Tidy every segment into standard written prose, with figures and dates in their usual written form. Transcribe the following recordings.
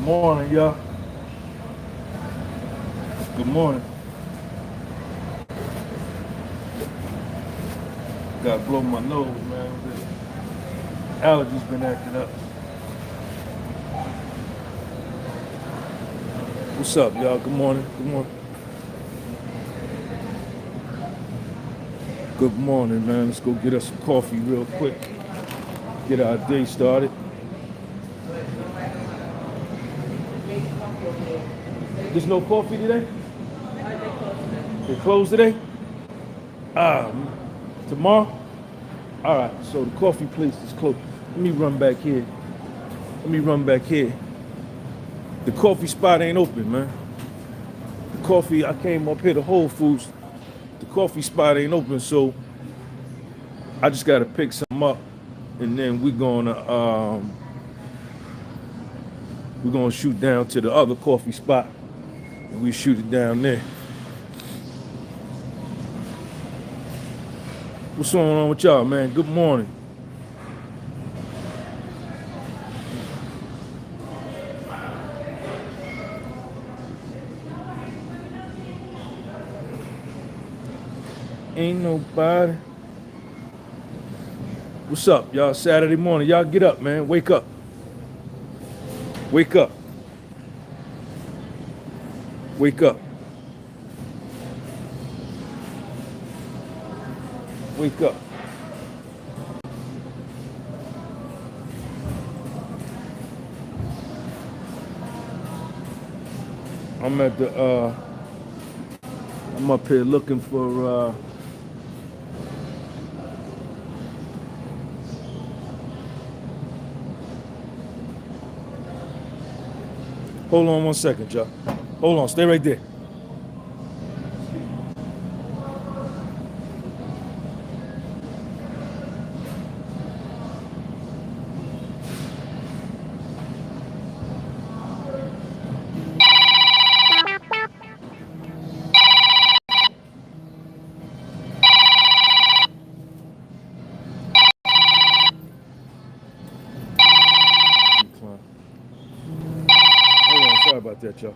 Morning, y'all. Good morning. Gotta blow my nose, man. Allergies been acting up. What's up, y'all? Good morning. Good morning. Good morning, man. Let's go get us some coffee real quick. Get our day started. There's no coffee today? They closed today? Tomorrow? All right, so the coffee place is closed. Let me run back here. The coffee spot ain't open, man. The coffee, I came up here to Whole Foods. The coffee spot ain't open, so I just gotta pick some up, and then we're gonna shoot down to the other coffee spot, and we shoot it down there. What's going on with y'all, man? Good morning. Ain't nobody. What's up, y'all? Saturday morning. Y'all get up, man. Wake up. Wake up. Wake up. Wake up. I'm at the I'm up here looking for hold on one second, y'all. Hold on, stay right there. Sorry about that, y'all.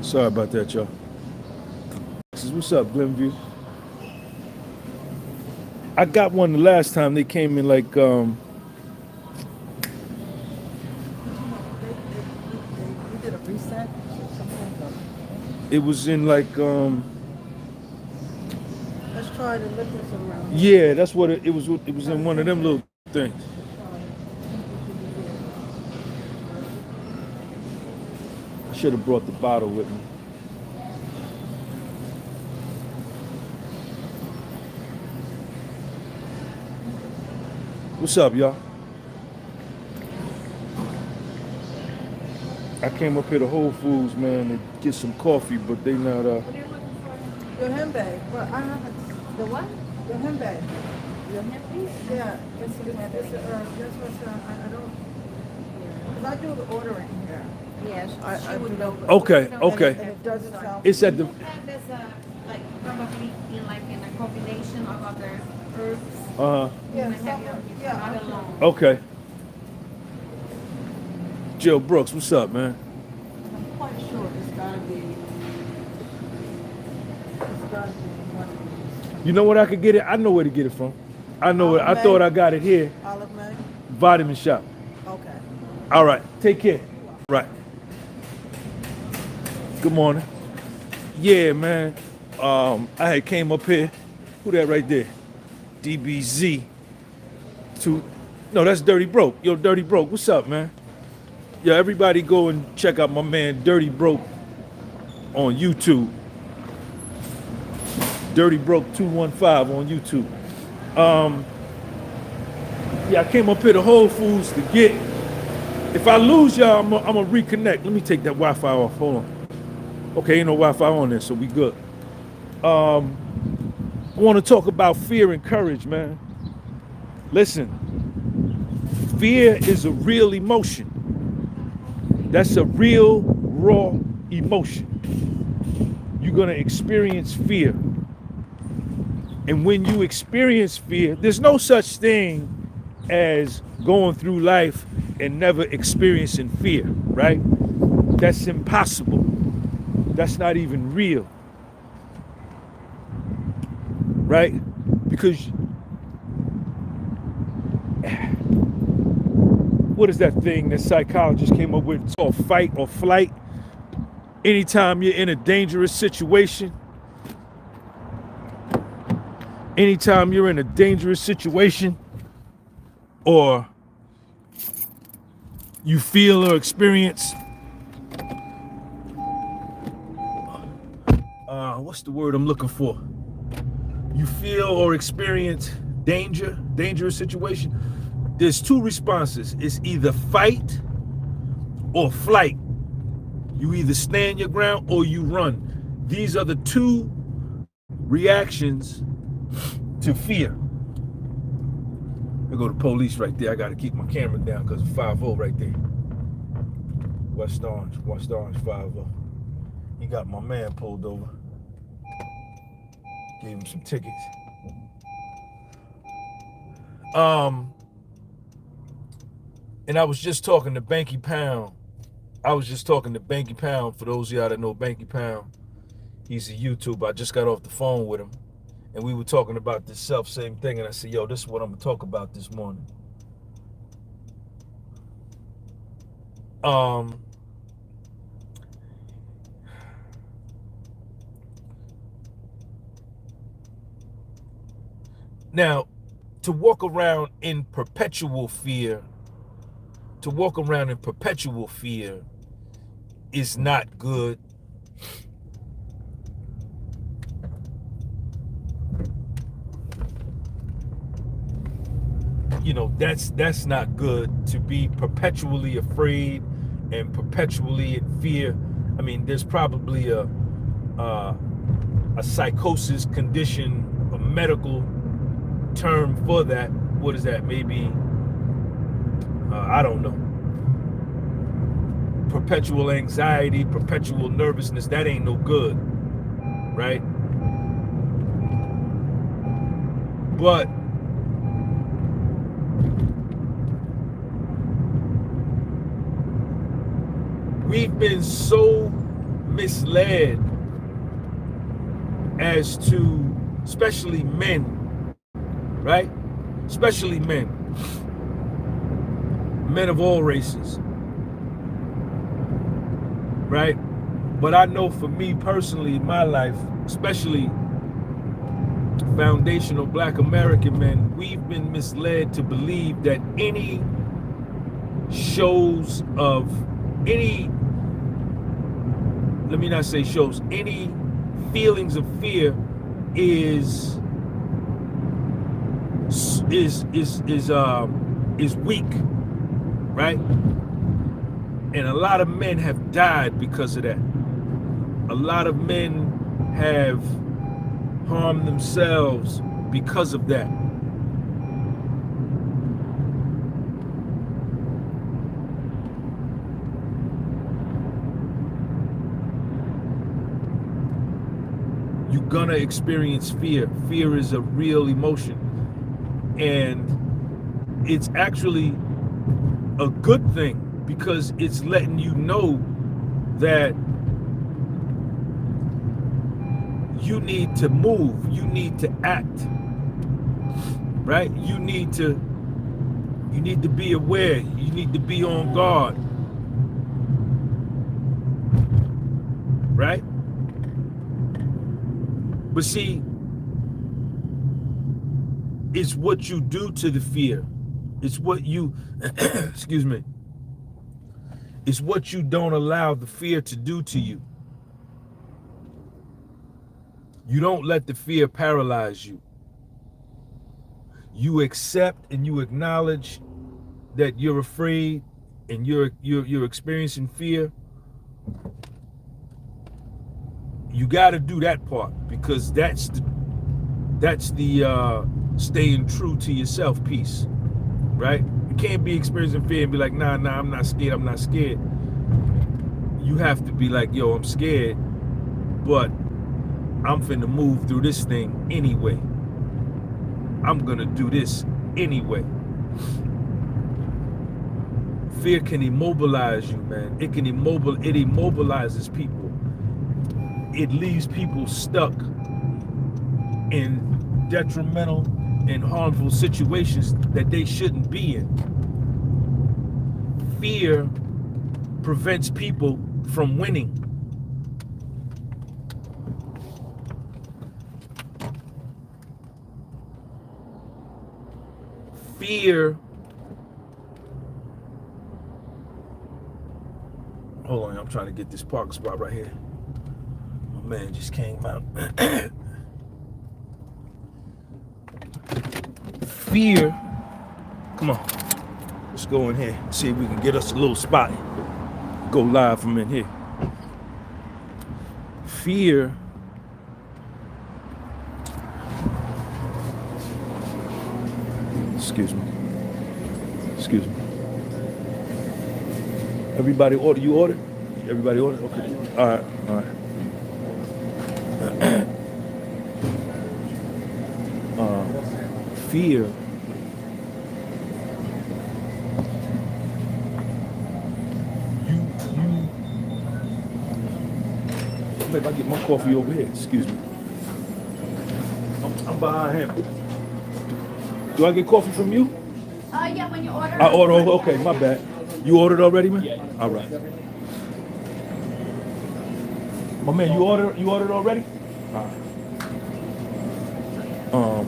Sorry about that, y'all. What's up, Glenview? I got one the last time they came in like You did a reset? it was in like Let's try the liquids around. yeah, that's what it was. It was in one of them little things. I should have brought the bottle with me. What's up, y'all? I came up here to Whole Foods, man, to get some coffee, but they not What are you looking for? Your handbag. Well, I haven't. The what? Your handbag. Your nephew? Yeah. This was, I don't. Because I do the ordering here. Yes, I she would do know. the- Okay, And okay. it doesn't sound. It's at the There's a, like, probably in like in a combination of other herbs. uh-huh. Yeah, You might have your, yeah. not alone. Okay. Jill Brooks, what's up, man? I'm quite sure it's gotta be one of these. You know what I could get it? I know where to get it from. I know it. I thought I got it here. Olive May? Vitamin Shop. Okay. All right. Take care. Right. Good morning. Yeah, man. I had came up here. Who that right there? DBZ. No, that's Dirty Broke. Yo, Dirty Broke, what's up, man? Yeah, everybody go and check out my man Dirty Broke on YouTube. Dirty Broke 215 on YouTube. Yeah, I came up here to Whole Foods to get. If I lose y'all, I'm gonna reconnect. Let me take that Wi-Fi off. Hold on. Okay, ain't no Wi-Fi on there, so we good. I want to talk about fear and courage, man. Listen, fear is a real emotion. That's a real, raw emotion. You're gonna experience fear. And when you experience fear, there's no such thing as going through life and never experiencing fear, right? That's impossible. That's not even real, right? Because what is that thing that psychologists came up with? It's called fight or flight. Anytime you're in a dangerous situation, or you feel or experience, what's the word I'm looking for? You feel or experience dangerous situation. There's two responses. It's either fight or flight. You either stand your ground or you run. These are the two reactions to fear. There go the police right there. I got to keep my camera down because of 5-0 right there. West Orange 5-0. He got my man pulled over. Gave him some tickets. And I was just talking to Banky Pound. For those of y'all that know Banky Pound, he's a YouTuber. I just got off the phone with him, and we were talking about this same thing. And I said, yo, this is what I'm gonna talk about this morning. Now, to walk around in perpetual fear is not good. You know, that's not good, to be perpetually afraid and perpetually in fear. I mean, there's probably a psychosis condition, a medical term for that. What is that? Maybe I don't know. Perpetual anxiety, perpetual nervousness, that ain't no good, right? But we've been so misled as to, especially men, right? Especially men of all races, right? But I know for me personally, in my life, especially foundational Black American men, we've been misled to believe that any shows of any, let me not say shows, any feelings of fear is weak, right? And a lot of men have died because of that. A lot of men have harmed themselves because of that. You're gonna experience fear. Fear is a real emotion. And it's actually a good thing, because it's letting you know that you need to move, you need to act, right? You need to be aware, you need to be on guard, right? But see, it's what you do to the fear. It's what you, excuse me, it's what you don't allow the fear to do to you. You don't let the fear paralyze you. You accept and you acknowledge that you're afraid and you're experiencing fear. You got to do that part, because that's the staying true to yourself piece, right? You can't be experiencing fear and be like, nah, I'm not scared. You have to be like, yo, I'm scared, but I'm finna move through this thing anyway. I'm gonna do this anyway. Fear can immobilize you, man. It immobilizes people. It leaves people stuck in detrimental and harmful situations that they shouldn't be in. Fear prevents people from winning. Fear. Hold on, I'm trying to get this parking spot right here. My man just came out. Fear. Come on. Let's go in here. See if we can get us a little spot. Go live from in here. Fear. Excuse me. Excuse me. Everybody order? You ordered? Everybody ordered? Okay. All right. All right. Fear. Maybe I get my coffee over here. Excuse me. I'm behind him. Do I get coffee from you? Yeah, when you order. I order. Okay, my bad. You ordered already, man? Yeah. All right. My man, you ordered already? All right.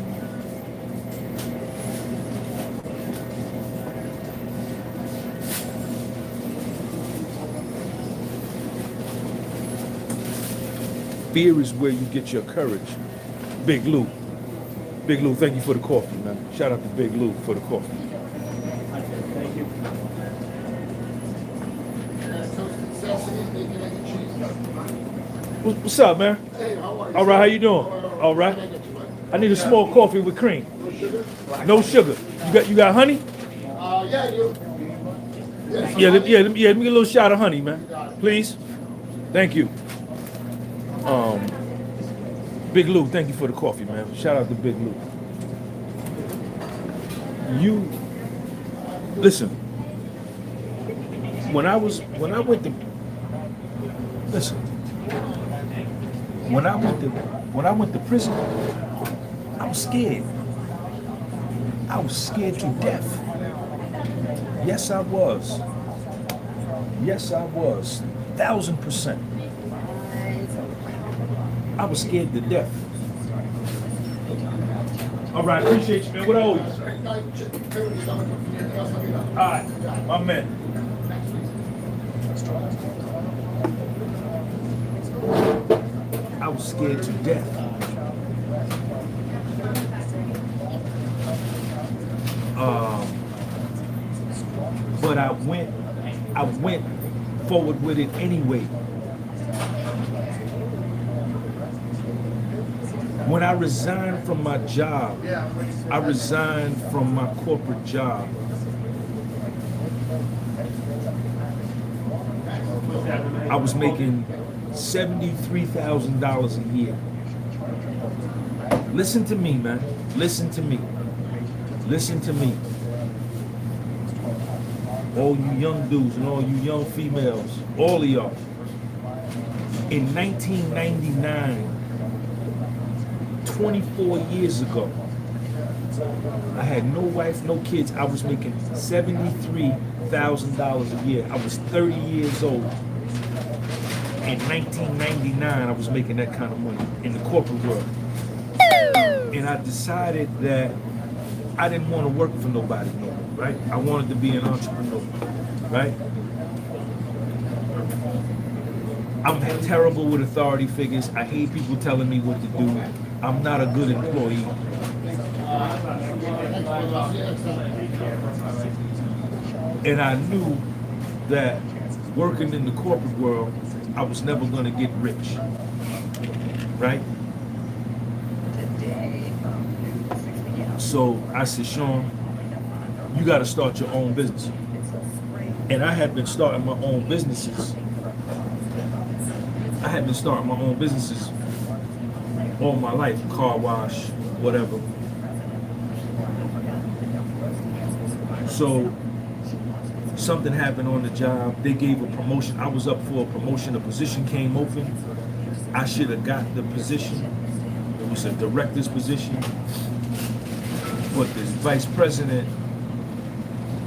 Fear is where you get your courage. Big Lou. Big Lou, thank you for the coffee, man. Shout out to Big Lou for the coffee. Thank you. What's up, man? Hey, how are you? All right, how you doing? All right. I need a small coffee with cream. No sugar? No sugar. You got honey? Yeah, I do. Let me get a little shot of honey, man. Please. Thank you. Big Lou, thank you for the coffee, man. Shout out to Big Lou. You listen. When I went to prison, I was scared. I was scared to death. Yes, I was. Yes, I was. 1,000%. I was scared to death. All right, appreciate you, man. What I owe you? All right, my man. I was scared to death. But I went forward with it anyway. When I resigned from my job, I resigned from my corporate job. I was making $73,000 a year. Listen to me, man. Listen to me. Listen to me. All you young dudes and all you young females, all of y'all. In 1999, 24 years ago, I had no wife, no kids. I was making $73,000 a year. I was 30 years old. In 1999, I was making that kind of money in the corporate world. And I decided that I didn't want to work for nobody no more, right? I wanted to be an entrepreneur, right? I'm terrible with authority figures. I hate people telling me what to do. I'm not a good employee. And I knew that working in the corporate world, I was never going to get rich, right? So I said, Sean, you got to start your own business. And I had been starting my own businesses. All my life, car wash, whatever. So Something happened on the job. They gave a promotion. I was up for a promotion. A position came open. I should have got the position. It was a director's position. But the vice president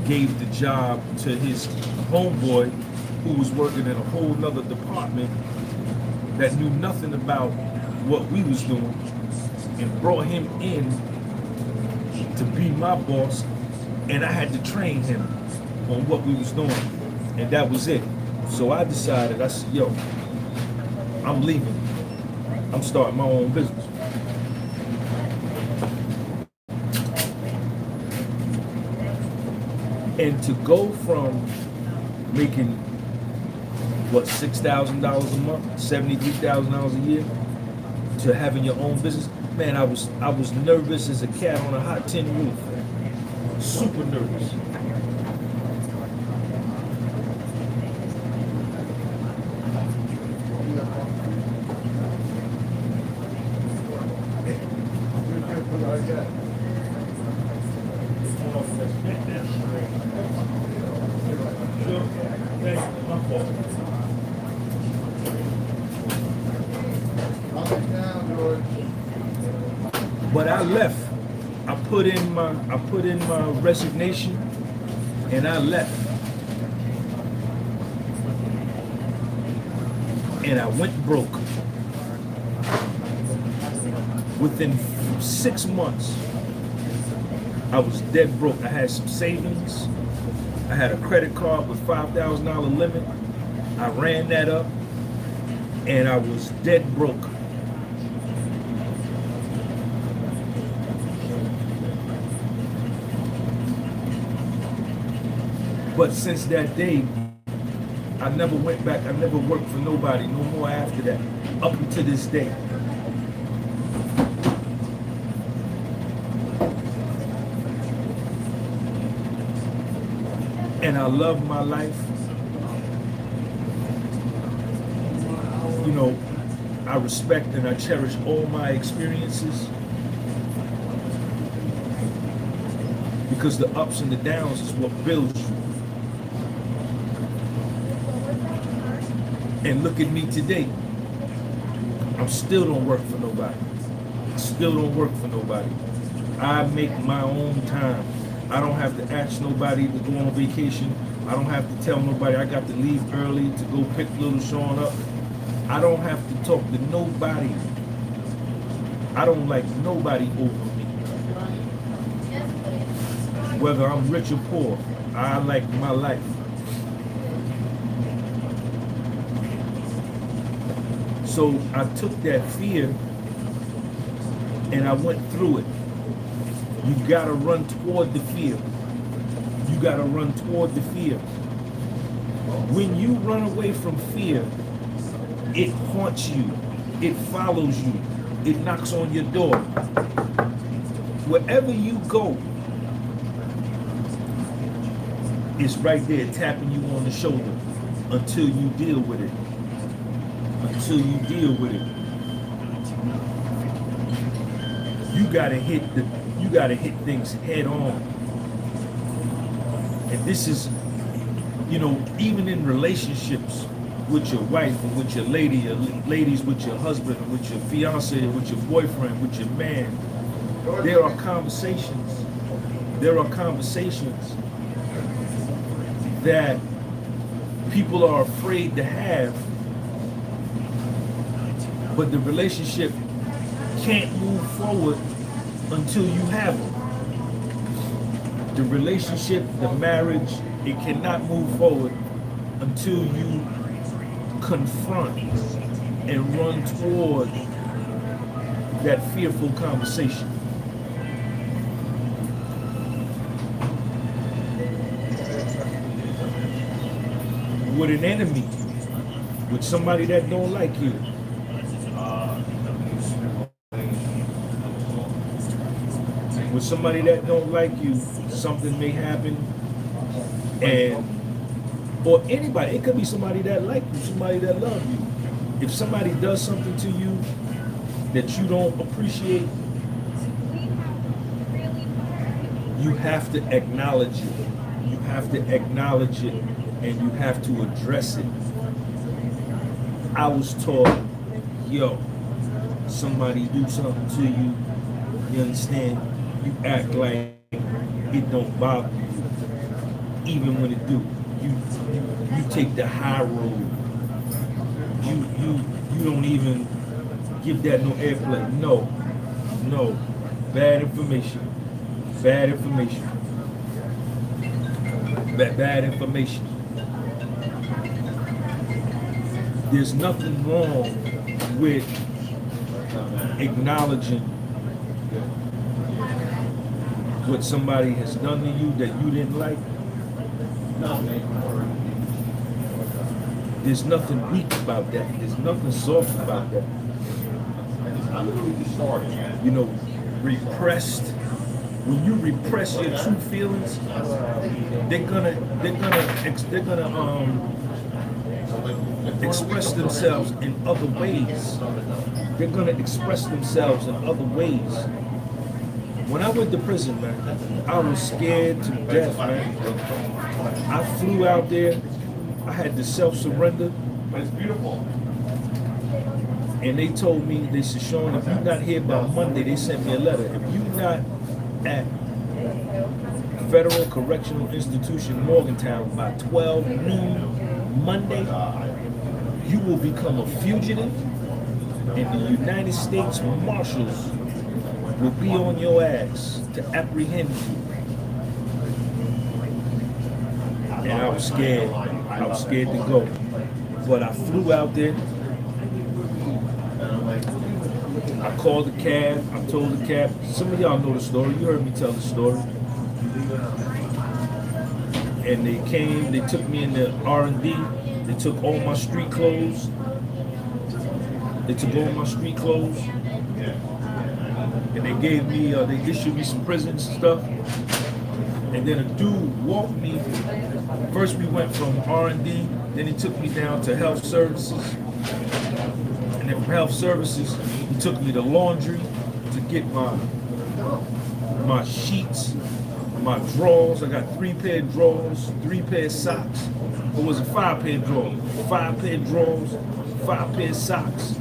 gave the job to his homeboy who was working in a whole nother department that knew nothing about what we was doing, and brought him in to be my boss, and I had to train him on what we was doing, and that was it. So I decided, I said, yo, I'm leaving. I'm starting my own business. And to go from making, what, $6,000 a month, $73,000 a year, to having your own business, man, I was nervous as a cat on a hot tin roof. Super nervous. But I left. I put in my resignation, and I left. And I went broke. Within 6 months, I was dead broke. I had some savings. I had a credit card with $5,000 limit. I ran that up, and I was dead broke. But since that day, I never went back. I never worked for nobody no more after that, up until this day. And I love my life. You know, I respect and I cherish all my experiences, because the ups and the downs is what builds you. And look at me today. I still don't work for nobody. Still don't work for nobody. I make my own time. I don't have to ask nobody to go on vacation. I don't have to tell nobody I got to leave early to go pick little Sean up. I don't have to talk to nobody. I don't like nobody over me. Whether I'm rich or poor, I like my life. So I took that fear and I went through it. You gotta run toward the fear. You gotta run toward the fear. When you run away from fear, it haunts you. It follows you. It knocks on your door. Wherever you go, it's right there tapping you on the shoulder until you deal with it. Until you deal with it. You gotta hit things head on. And this is, you know, even in relationships with your wife and with your ladies with your husband, with your fiance, with your boyfriend, with your man, there are conversations that people are afraid to have, but the relationship can't move forward until you have it. The relationship, the marriage, it cannot move forward until you confront and run toward that fearful conversation. With an enemy, with somebody that don't like you. With somebody that don't like you, something may happen, or anybody. It could be somebody that like you, somebody that love you. If somebody does something to you that you don't appreciate, you have to acknowledge it. you have to acknowledge it and you have to address it. I was taught, yo, somebody do something to you, you understand? You act like it don't bother you, even when it do. You take the high road. You don't even give that no airplay. No, bad information. Bad information. Bad information. There's nothing wrong with acknowledging what somebody has done to you that you didn't like. There's nothing weak about that. There's nothing soft about that. You know, repressed. When you repress your true feelings, they're gonna express themselves in other ways. They're gonna express themselves in other ways. When I went to prison, man, I was scared to death, man. I flew out there. I had to self-surrender. But it's beautiful. And they told me, they said, Sean, if you're not here by Monday, they sent me a letter. If you're not at Federal Correctional Institution, Morgantown, by 12 noon Monday, you will become a fugitive, and the United States Marshals will be on your ass to apprehend you. And I was scared. I was scared to go. But I flew out there. I called the cab. I told the cab. Some of y'all know the story. You heard me tell the story. And they came. They took me in the R&D. They took all my street clothes. They took all my street clothes. And they gave me, they issued me some prisons and stuff. And then a dude walked me. First we went from R&D, then he took me down to health services. And then from health services, he took me to laundry to get my sheets, my drawers. I got 3 pair of drawers, 3 pair of socks. Or was it 5 pair of drawers? 5 pair of drawers, 5 pair of socks,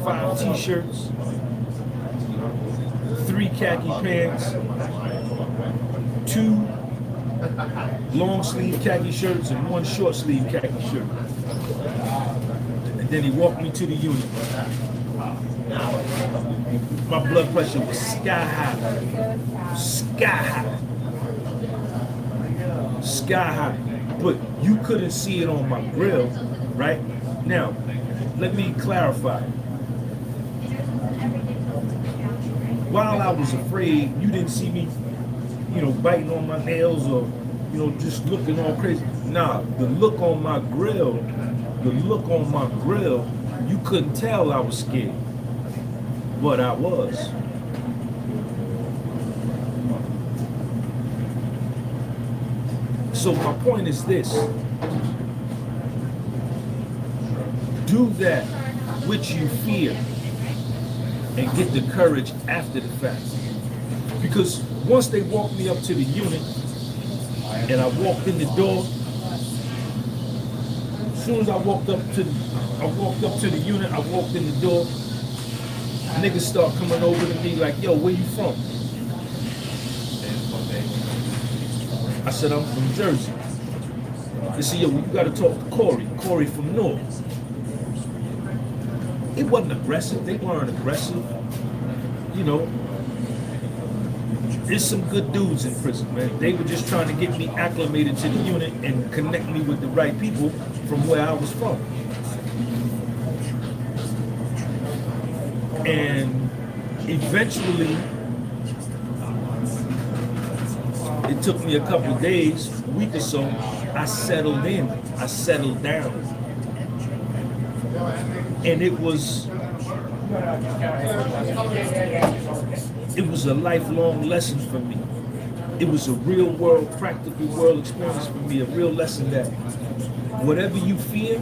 5 t-shirts, 3 khaki pants, 2 long sleeve khaki shirts and 1 short sleeve khaki shirt. And then he walked me to the unit. My blood pressure was sky high. Sky high. Sky high. But you couldn't see it on my grill, right? Now, let me clarify. While I was afraid, you didn't see me, biting on my nails or, just looking all crazy. Nah, the look on my grill, you couldn't tell I was scared, but I was. So my point is this: do that which you fear and get the courage after the fact. Because once they walked me up to the unit and I walked in the door, as soon as I walked up to the unit, I walked in the door, niggas start coming over to me like, yo, where you from? I said, I'm from Jersey. They said, yo, you gotta talk to Corey from North. It wasn't aggressive, they weren't aggressive. There's some good dudes in prison, man. They were just trying to get me acclimated to the unit and connect me with the right people from where I was from. And eventually, it took me a couple of days, a week or so, I settled in, I settled down. And it was a lifelong lesson for me. It was a real world, practical world experience for me, a real lesson that whatever you fear,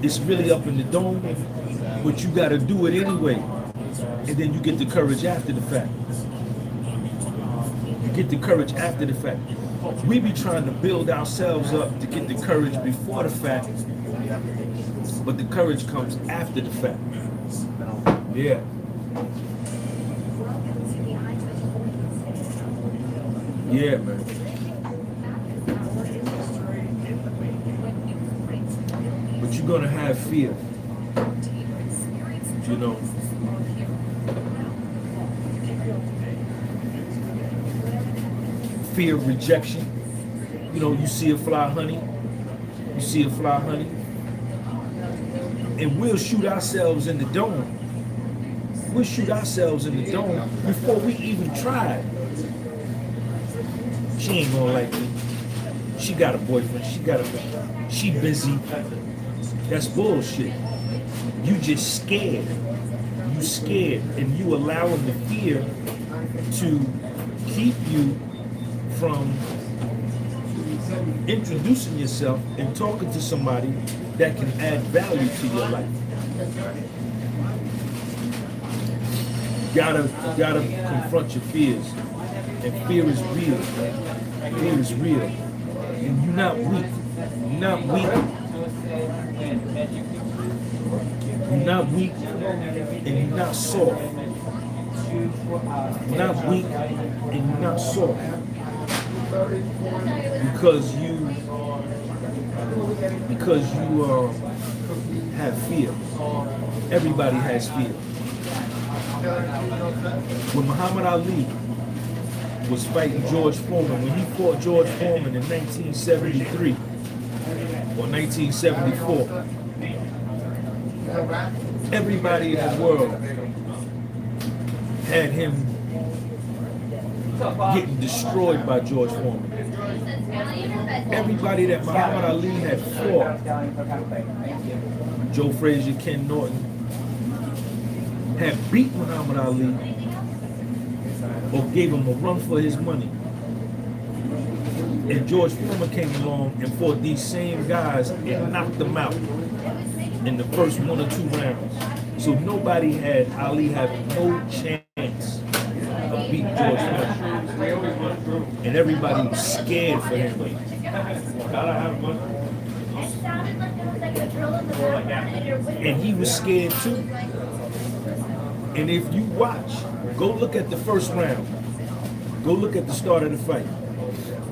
it's really up in the dome, but you gotta do it anyway. And then you get the courage after the fact. You get the courage after the fact. We be trying to build ourselves up to get the courage before the fact, but the courage comes after the fact. Yeah. Yeah, man. But you're gonna have fear. You know. Fear of rejection. You know, you see a fly honey. You see a fly honey. And we'll shoot ourselves in the dome. We'll shoot ourselves in the dome before we even try. She ain't gonna like me. She got a boyfriend. She busy. That's bullshit. You just scared. You scared, and you allowing the fear to keep you from introducing yourself and talking to somebody that can add value to your life. Gotta confront your fears. And fear is real. Fear is real. And you're not weak. You're not weak. You're not weak. And you're not soft. You're not weak and you're not soft. Because you have fear. Everybody has fear. When Muhammad Ali was fighting George Foreman, when he fought George Foreman in 1973 or 1974, everybody in the world had him getting destroyed by George Foreman. Everybody that Muhammad Ali had fought, Joe Frazier, Ken Norton, had beat Muhammad Ali or gave him a run for his money. And George Foreman came along and fought these same guys and knocked them out in the first 1 or 2 rounds. So nobody had Ali having no chance of beating George Foreman. And everybody was scared for him. And he was scared too. And if you watch, go look at the first round. Go look at the start of the fight.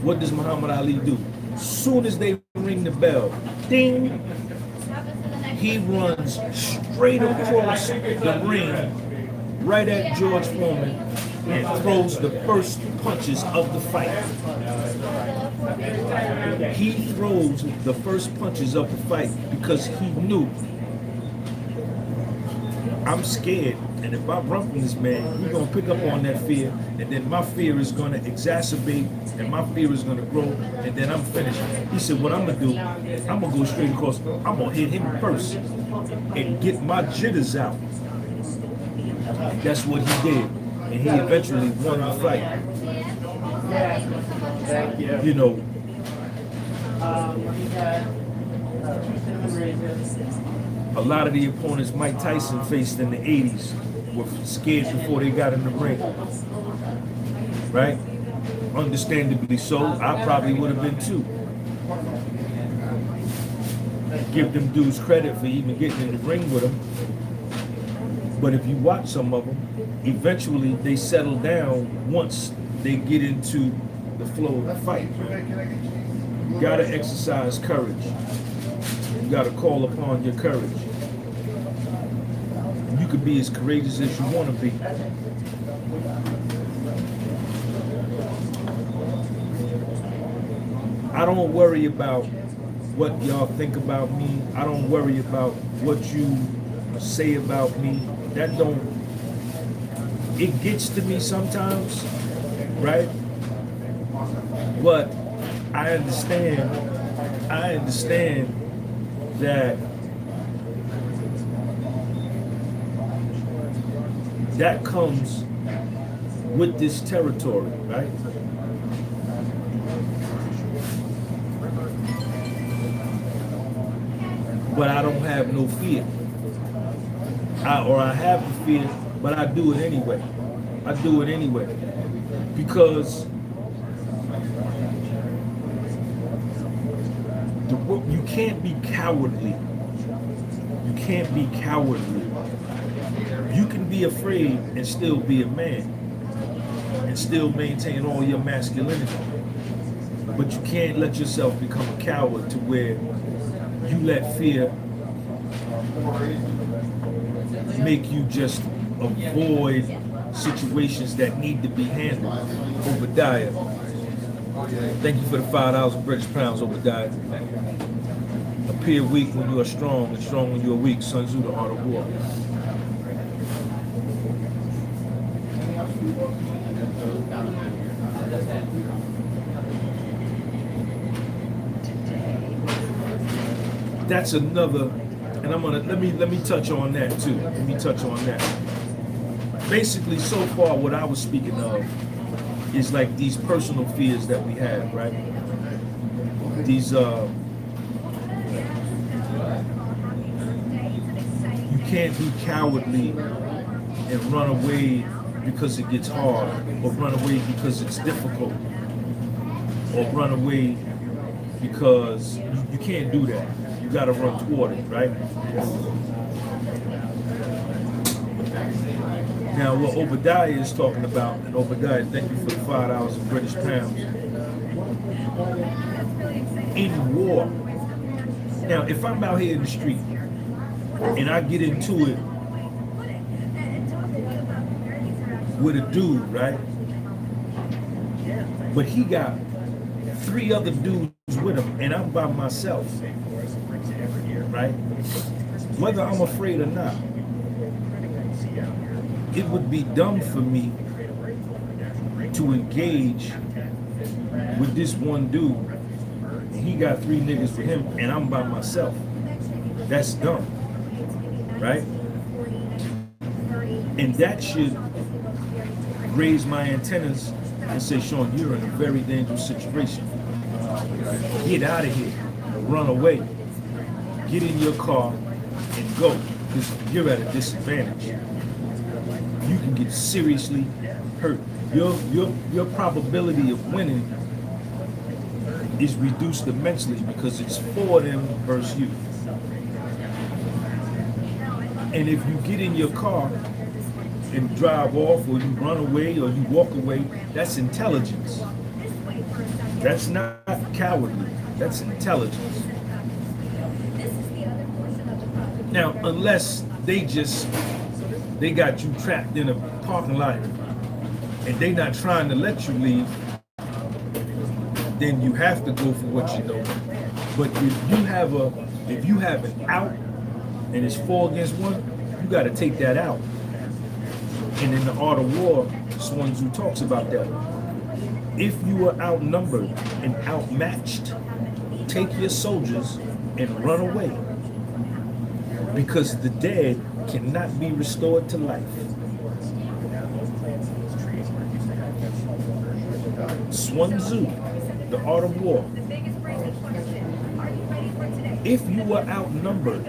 What does Muhammad Ali do? Soon as they ring the bell, ding, he runs straight across the ring, right at George Foreman, and throws the first punches of the fight. He throws the first punches of the fight because he knew, I'm scared, and if I run from this man, he's gonna pick up on that fear, and then my fear is gonna exacerbate, and my fear is gonna grow, and then I'm finished. He said, what I'm gonna do, I'm gonna go straight across, I'm gonna hit him first, and get my jitters out. That's what he did, and he eventually won the fight. You know, a lot of the opponents Mike Tyson faced in the 80s were scared before they got in the ring. Right? Understandably so. I probably would have been too. Give them dudes credit for even getting in the ring with them. But if you watch some of them, eventually they settle down once they get into the flow of the fight. You gotta exercise courage. You gotta call upon your courage. You could be as courageous as you want to be. I don't worry about what y'all think about me. I don't worry about what you say about me. That don't, it gets to me sometimes, right? But I understand that that comes with this territory, right? But I don't have no fear. I have the fear, but I do it anyway. I do it anyway. Because You can't be cowardly. You can't be cowardly. You can be afraid and still be a man and still maintain all your masculinity. But you can't let yourself become a coward to where you let fear make you just avoid situations that need to be handled. Obadiah. Thank you for the $5 in British pounds, Obadiah. Appear weak when you are strong, and strong when you are weak. Sun Tzu, the art of war. That's another, and I'm gonna let me touch on that too. Let me touch on that. Basically, so far, what I was speaking of is like these personal fears that we have, right? These you can't be cowardly and run away because it gets hard, or run away because it's difficult, or run away because you can't do that. You gotta run toward it, right? Now, what Obadiah is talking about, and Obadiah, thank you for the $5 in British pounds. In war, now if I'm out here in the street and I get into it with a dude, right? But he got 3 other dudes with him, and I'm by myself, right? Whether I'm afraid or not, it would be dumb for me to engage with this one dude. He got 3 niggas with him, and I'm by myself. That's dumb, right? And that should raise my antennas and say, Sean, you're in a very dangerous situation. Get out of here, run away, get in your car and go, because you're at a disadvantage. You can get seriously hurt. Your probability of winning is reduced immensely because it's 4 of them versus you. And if you get in your car and drive off, or you run away, or you walk away, that's intelligence. That's not cowardly, that's intelligence. Now, unless they got you trapped in a parking lot and they not trying to let you leave, then you have to go for what you know. But if you have an out and it's 4 against 1, you got to take that out. And in the art of war, Sun Tzu talks about that. If you are outnumbered and outmatched, take your soldiers and run away, because the dead cannot be restored to life. Sun Tzu, the art of war. If you are outnumbered,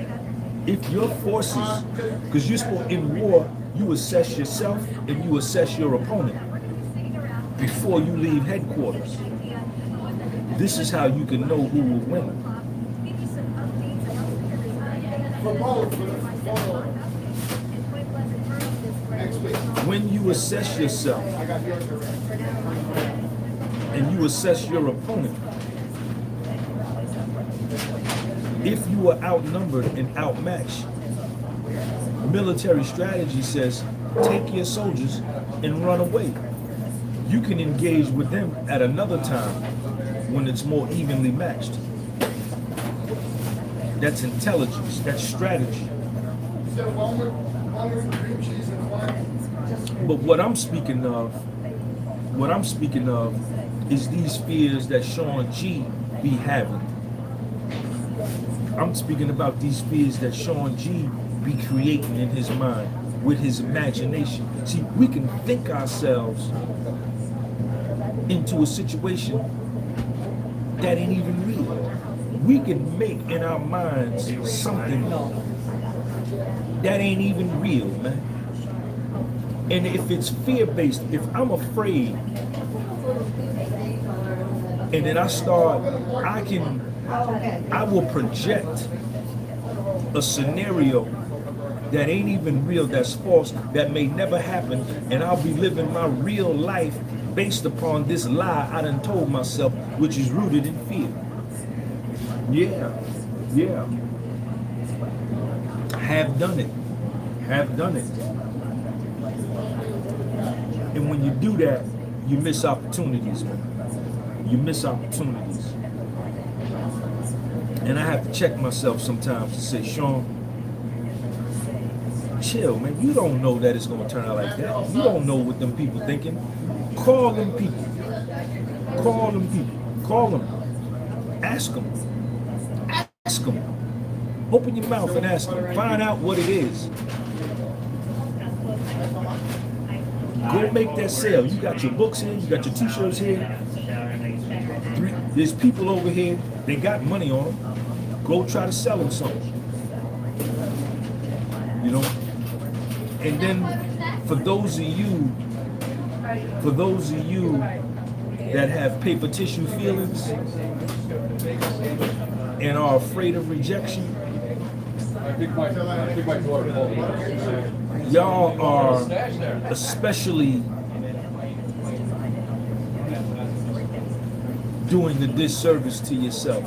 if your forces, because you're supposed, in war, you assess yourself and you assess your opponent before you leave headquarters. This is how you can know who will win. When you assess yourself and you assess your opponent, if you are outnumbered and outmatched, military strategy says take your soldiers and run away. You can engage with them at another time when it's more evenly matched. That's intelligence, that's strategy. But what I'm speaking of is these fears that Sean G be having. I'm speaking about these fears that Sean G be creating in his mind with his imagination. See, we can think ourselves into a situation that ain't even real. We can make in our minds something that ain't even real, man. And if it's fear-based, if I'm afraid, and then I can Oh, okay. I will project a scenario that ain't even real, that's false, that may never happen, and I'll be living my real life based upon this lie I done told myself, which is rooted in fear. Yeah. Have done it. And when you do that, you miss opportunities, man. You miss opportunities. And I have to check myself sometimes to say, Sean, chill, man. You don't know that it's going to turn out like that. You don't know what them people thinking. Call them people. Call them. Ask them. Open your mouth and ask them. Find out what it is. Go make that sale. You got your books here. You got your t-shirts here. There's people over here. They got money on them. Go try to sell them something. You know? And then for those of you that have paper tissue feelings and are afraid of rejection, y'all are especially doing a disservice to yourself.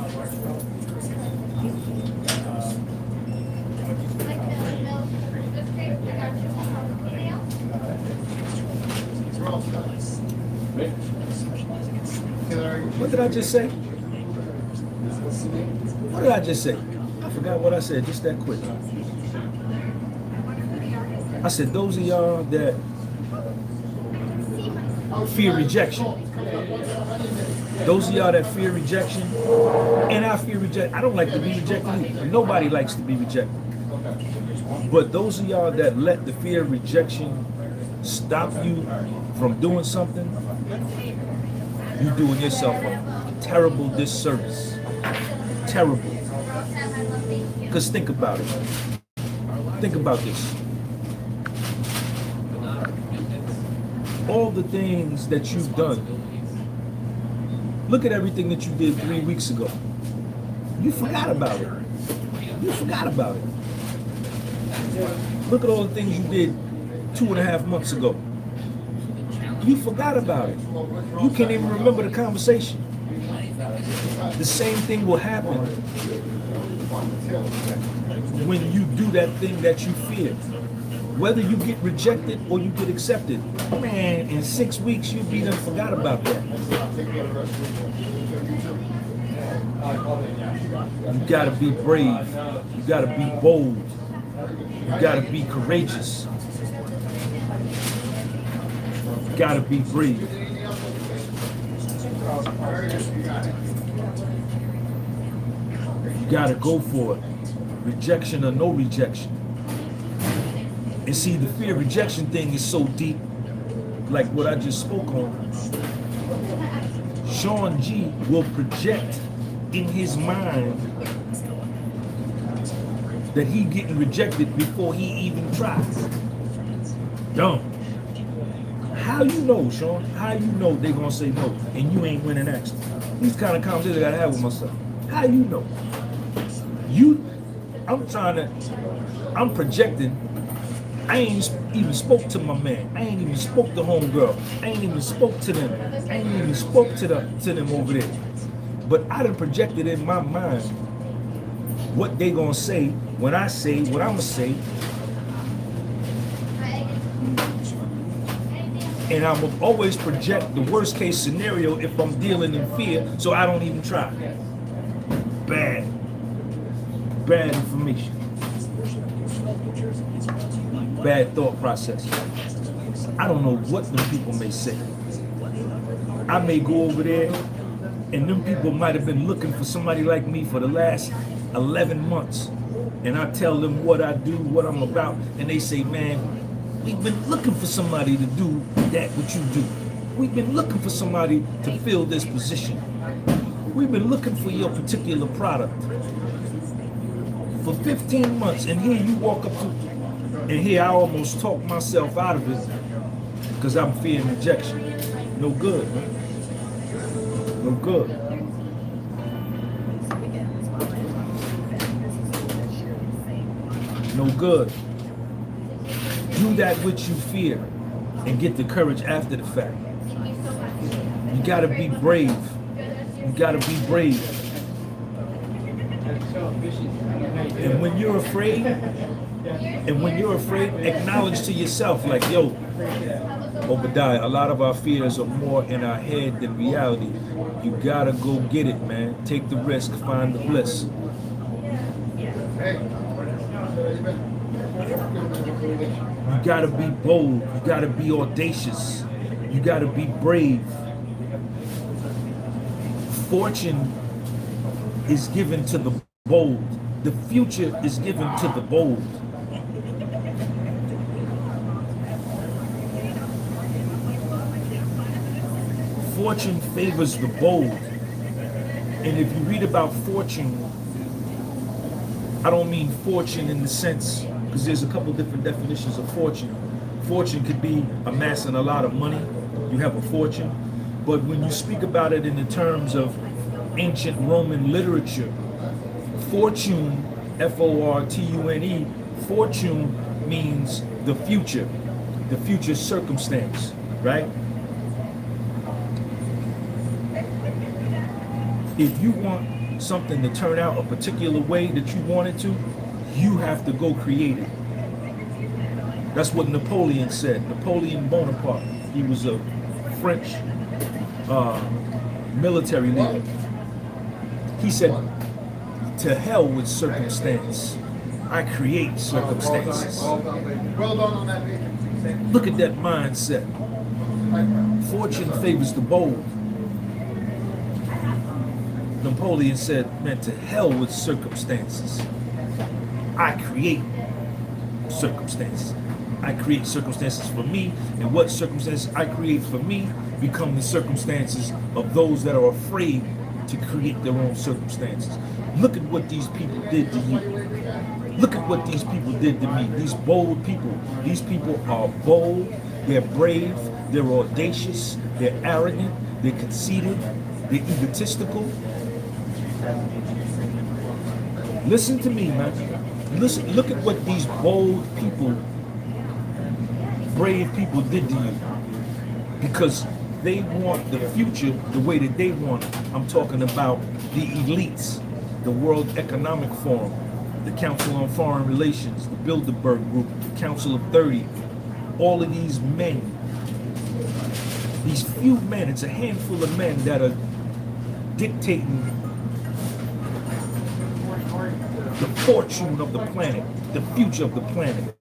What did I just say? What did I just say? I forgot what I said just that quick. I said, those of y'all that fear rejection. Those of y'all that fear rejection, and I fear rejection. I don't like to be rejected either. Nobody likes to be rejected. But those of y'all that let the fear of rejection stop you from doing something, you're doing yourself a terrible disservice. Terrible. Because think about it. Think about this. All the things that you've done. Look at everything that you did 3 weeks ago. You forgot about it. Look at all the things you did 2.5 months ago. You forgot about it. You can't even remember the conversation. The same thing will happen when you do that thing that you fear. Whether you get rejected or you get accepted, man, in 6 weeks you be done forgot about that. You gotta be brave. You gotta be bold. You gotta be courageous. You gotta be brave. You gotta go for it. Rejection or no rejection. And see, the fear of rejection thing is so deep, like what I just spoke on. Sean G will project in his mind that he getting rejected before he even tries. Dumb. How you know, Sean? How you know they gonna say no and you ain't winning action? These kind of conversations I gotta have with myself. How you know? I'm projecting. I ain't even spoke to my man. I ain't even spoke to homegirl. I ain't even spoke to them. I ain't even spoke to them over there. But I done projected in my mind what they gonna say when I say what I'ma say. And I'm gonna always project the worst case scenario if I'm dealing in fear, so I don't even try. Bad information. Bad thought process. I don't know what them people may say. I may go over there and them people might have been looking for somebody like me for the last 11 months. And I tell them what I do, what I'm about, and they say, man, we've been looking for somebody to do that what you do. We've been looking for somebody to fill this position. We've been looking for your particular product for 15 months, and here you walk up to, and here I almost talk myself out of it because I'm fearing rejection. No good, man. No good. No good. Do that which you fear and get the courage after the fact. You gotta be brave. You gotta be brave. And when you're afraid, acknowledge to yourself, like, yo, Obadiah, a lot of our fears are more in our head than reality. You gotta go get it, man. Take the risk, find the bliss. You gotta be bold. You gotta be audacious. You gotta be brave. Fortune is given to the bold. The future is given to the bold. Fortune favors the bold. And if you read about fortune, I don't mean fortune in the sense, because there's a couple different definitions of fortune. Fortune could be amassing a lot of money. You have a fortune. But when you speak about it in the terms of ancient Roman literature, fortune, F-O-R-T-U-N-E, fortune means the future circumstance, right? If you want something to turn out a particular way that you want it to, you have to go create it. That's what Napoleon said. Napoleon Bonaparte, he was a French military leader. He said, to hell with circumstance. I create circumstances. Well done on that, Nathan. Look at that mindset. Fortune favors the bold. Napoleon said, man, to hell with circumstances. I create circumstances. I create circumstances for me, and what circumstances I create for me become the circumstances of those that are afraid to create their own circumstances. Look at what these people did to you. Look at what these people did to me. These bold people. These people are bold. They're brave. They're audacious. They're arrogant. They're conceited. They're egotistical. Listen to me, man. Listen. Look at what these bold people, brave people did to you. Because they want the future the way that they want it. I'm talking about the elites, the World Economic Forum, the Council on Foreign Relations, the Bilderberg Group, the Council of 30, all of these men, these few men, it's a handful of men that are dictating the fortune of the planet, the future of the planet.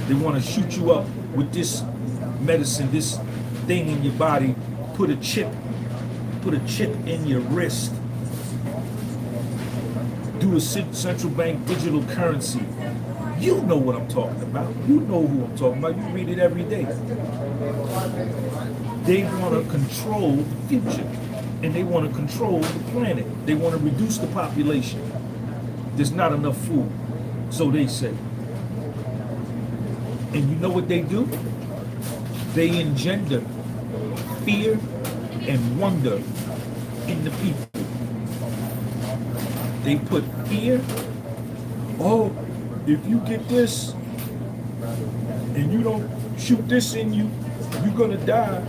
They want to shoot you up with this medicine, this thing in your body, put a chip in your wrist, do a central bank digital currency. You know what I'm talking about. You know who I'm talking about. You read it every day. They want to control the future, and they want to control the planet. They want to reduce the population. There's not enough food, so they say. And you know what they do? They engender fear and wonder in the people. They put fear. Oh, if you get this and you don't shoot this in you, you're gonna die.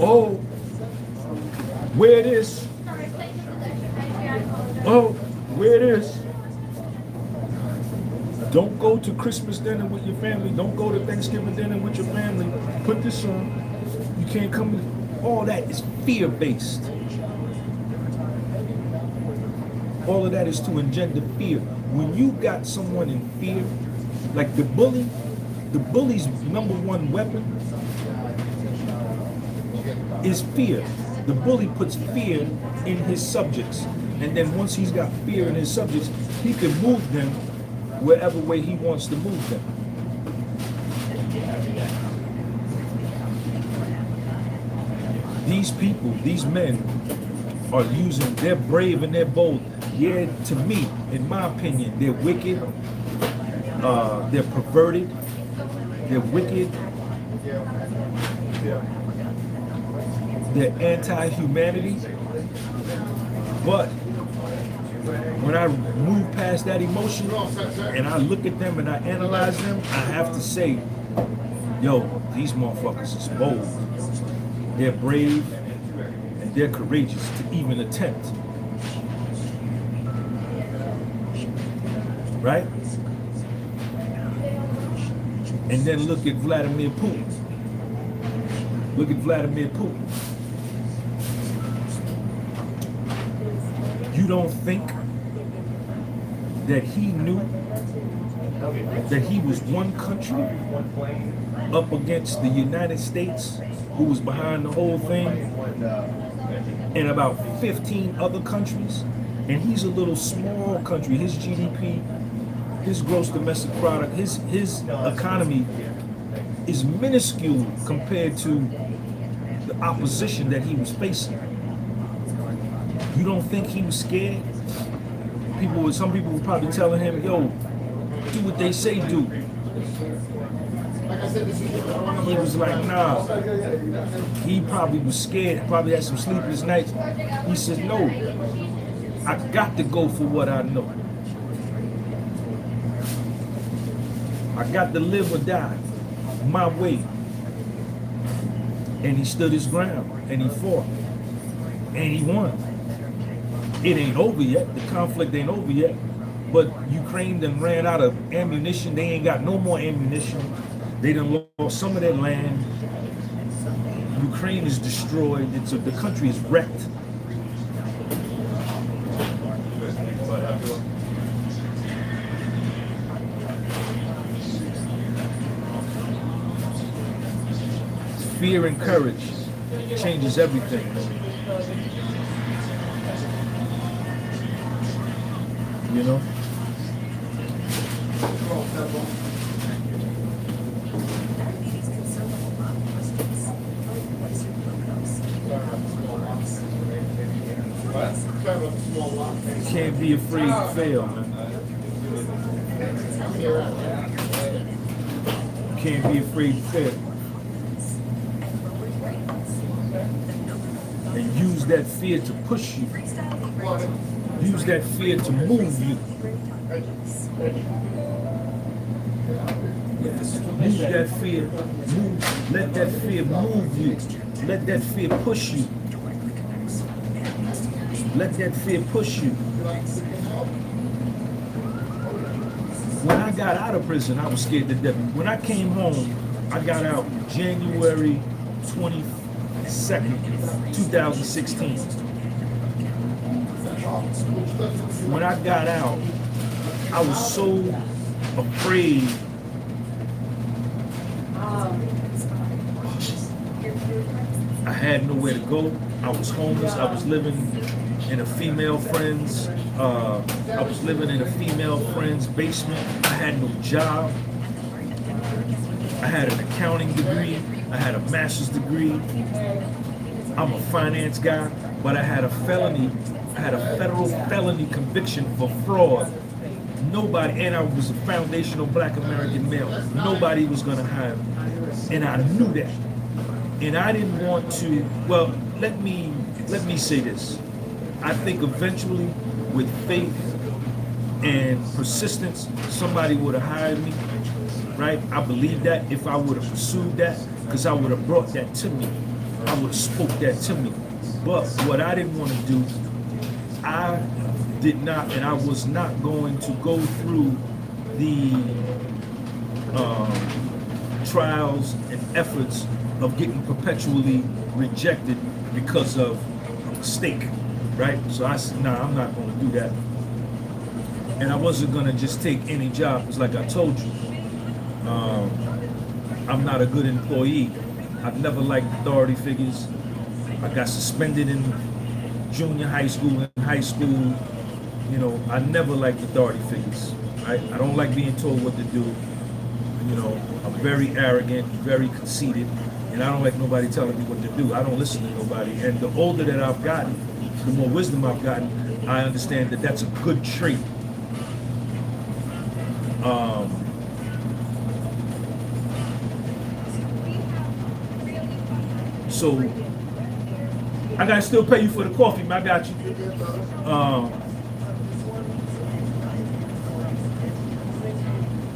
Oh, wear this. Oh, wear this. Don't go to Christmas dinner with your family. Don't go to Thanksgiving dinner with your family. Put this on. You can't come. All that is fear-based. All of that is to engender fear. When you got someone in fear, like the bully's number one weapon is fear. The bully puts fear in his subjects. And then once he's got fear in his subjects, he can move them wherever way he wants to move them. These people, these men are using, they're brave and they're bold. Yeah, to me, in my opinion, they're wicked, they're perverted, they're wicked, they're anti-humanity, but when I move past that emotion and I look at them and I analyze them, I have to say, yo, these motherfuckers is bold. They're brave and they're courageous to even attempt. Right? And then look at Vladimir Putin. Look at Vladimir Putin. You don't think that he knew that he was one country up against the United States, who was behind the whole thing, and about 15 other countries? And he's a little small country. His GDP, his gross domestic product, his economy is minuscule compared to the opposition that he was facing. You don't think he was scared? Some people were probably telling him, yo, do what they say do. He was like, nah. He probably was scared, probably had some sleepless nights. He said, no, I got to go for what I know. I got to live or die my way. And he stood his ground, and he fought, and he won. It ain't over yet. The conflict ain't over yet. But Ukraine done ran out of ammunition. They ain't got no more ammunition. They done lost some of their land. Ukraine is destroyed. The country is wrecked. Fear and courage changes everything. You know? You can't be afraid to fail, man. You can't be afraid to fail. And use that fear to push you. Use that fear to move you. Use that fear. Let that fear move you. Let that fear push you. Let that fear push you. When I got out of prison, I was scared to death. When I came home, I got out January 22nd, 2016. When I got out, I was so afraid. I had nowhere to go. I was homeless. I was living in a female friend's basement. I had no job. I had an accounting degree. I had a master's degree. I'm a finance guy, but I had a federal felony conviction for fraud. Nobody, and I was a foundational Black American male. Nobody was gonna hire me. And I knew that. And I didn't want to, well, let me say this. I think eventually, with faith and persistence, somebody would have hired me, right? I believe that if I would have pursued that, because I would have brought that to me. I would have spoke that to me. But what I didn't want to do, I did not, and I was not going to go through the trials and efforts of getting perpetually rejected because of a mistake, right? So I said, nah, I'm not going to do that. And I wasn't going to just take any job, because like I told you, I'm not a good employee. I've never liked authority figures. I got suspended in junior high school and high school. You know, I never liked authority figures, right? I don't like being told what to do. You know, I'm very arrogant, very conceited, and I don't like nobody telling me what to do. I don't listen to nobody. And the older that I've gotten, the more wisdom I've gotten, I understand that that's a good trait. So I gotta still pay you for the coffee, man. I got you.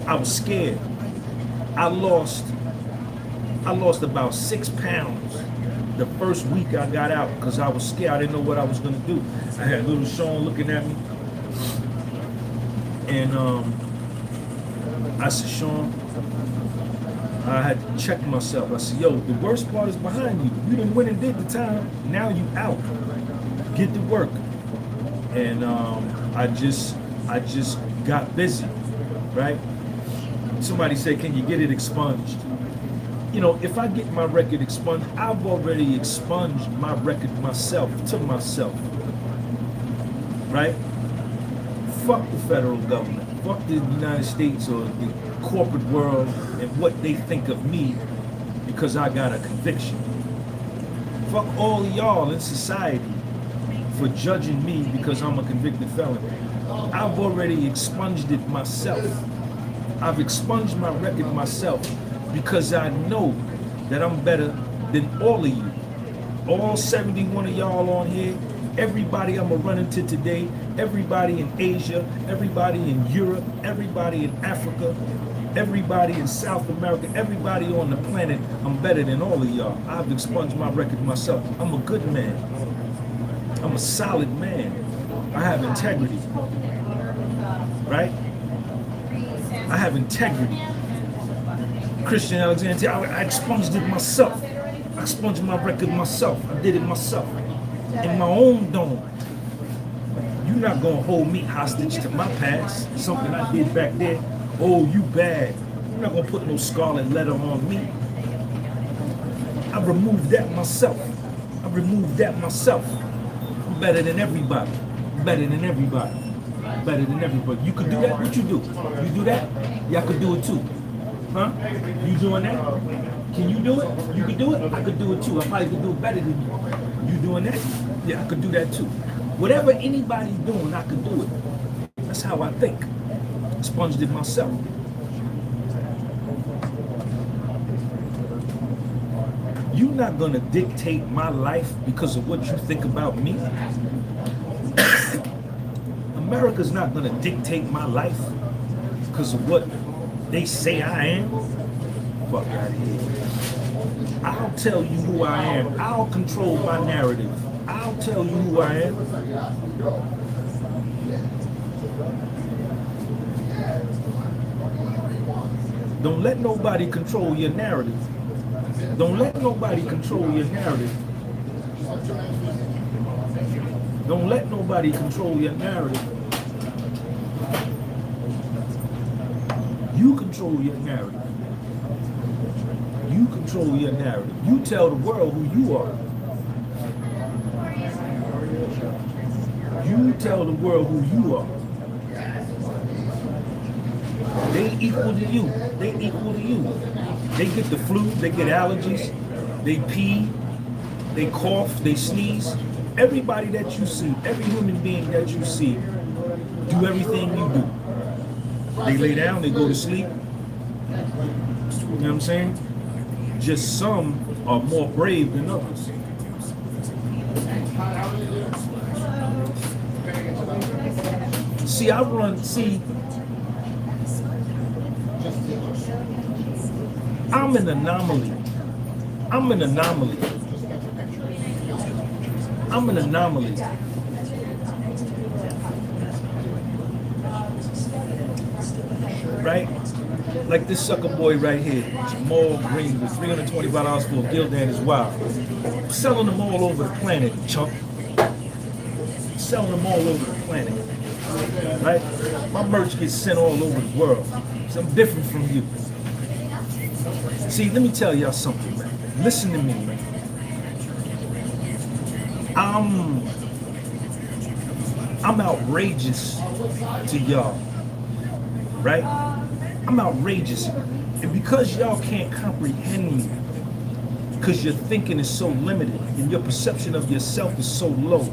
I was scared. I lost about 6 pounds the first week I got out because I was scared. I didn't know what I was gonna do. I had little Sean looking at me, and I said, Sean, I had to check myself. I said, yo, the worst part is behind you. You done went and did the time. Now you out. Get to work. And I just got busy, right? Somebody said, can you get it expunged? You know, if I get my record expunged, I've already expunged my record myself, to myself, right? Fuck the federal government. Fuck the United States or the corporate world and what they think of me because I got a conviction. Fuck all of y'all in society for judging me because I'm a convicted felon. I've already expunged it myself. I've expunged my record myself because I know that I'm better than all of you. All 71 of y'all on here, everybody I'm gonna run into today, everybody in Asia, everybody in Europe, everybody in Africa, everybody in South America, everybody on the planet, I'm better than all of y'all. I've expunged my record myself. I'm a good man. I'm a solid man. I have integrity, right? I have integrity. Christian Alexander, I expunged it myself. I expunged my record myself. I did it myself. In my own dome. You're not gonna hold me hostage to my past. Something I did back there. Oh, you bad. You're not gonna put no scarlet letter on me. I removed that myself. I removed that myself. I'm better than everybody. Better than everybody. Better than everybody. You could do that? What you do? You do that? Yeah, I could do it too. Huh? You doing that? Can you do it? You could do it? I could do it too. I probably could do it better than you. You doing that? Yeah, I could do that too. Whatever anybody's doing, I could do it. That's how I think. Expunged it myself. You're not gonna dictate my life because of what you think about me. America's not gonna dictate my life because of what they say I am. Fuck out of here. I'll tell you who I am. I'll control my narrative. I'll tell you who I am. Don't let nobody control your narrative. Don't let nobody control your narrative. Don't let nobody control your narrative. You control your narrative. You control your narrative. You tell the world who you are. You tell the world who you are. They equal to you. They equal to you. They get the flu, they get allergies, they pee, they cough, they sneeze. Everybody that you see, every human being that you see, do everything you do. They lay down, they go to sleep. You know what I'm saying? Just some are more brave than others. I'm an anomaly. I'm an anomaly. I'm an anomaly. Right? Like this sucker boy right here, Jamal Green, with $325 for a Gildan is wild. I'm selling them all over the planet, chump. Selling them all over the planet. Right? My merch gets sent all over the world. So I'm different from you. See, let me tell y'all something, man. Listen to me, man. I'm outrageous to y'all, right? I'm outrageous. And because y'all can't comprehend me, because your thinking is so limited and your perception of yourself is so low,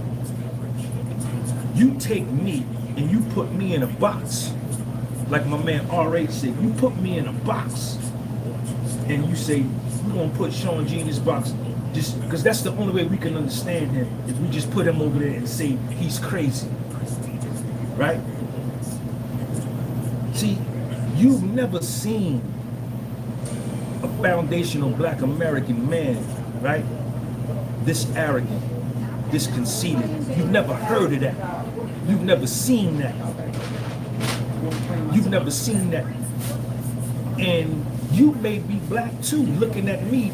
you take me and you put me in a box. Like my man RH said, you put me in a box. And you say, we're gonna put Sean G in this box, just because that's the only way we can understand him, if we just put him over there and say he's crazy, right? See, You've never seen a foundational black American man, right? This arrogant, this conceited. You've never heard of that. You've never seen that. You've never seen that. And you may be black too, looking at me.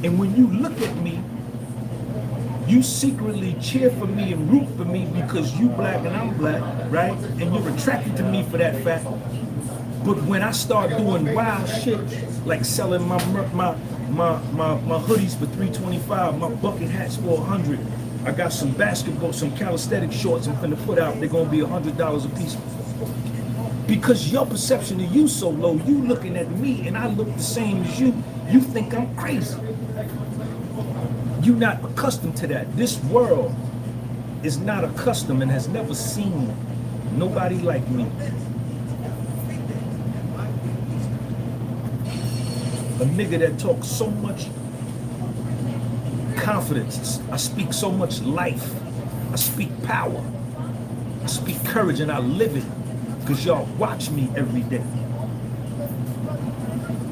And when you look at me, you secretly cheer for me and root for me because you black and I'm black, right? And you're attracted to me for that fact. But when I start doing wild shit, like selling my hoodies for $325, my bucket hats for $100, I got some basketball, some calisthenic shorts I'm finna put out, they're gonna be $100 a piece. Because your perception of you so low, you looking at me and I look the same as you think I'm crazy. You're not accustomed to that. This world is not accustomed and has never seen nobody like me. A nigga that talks so much confidence. I speak so much life. I speak power. I speak courage and I live it because y'all watch me every day.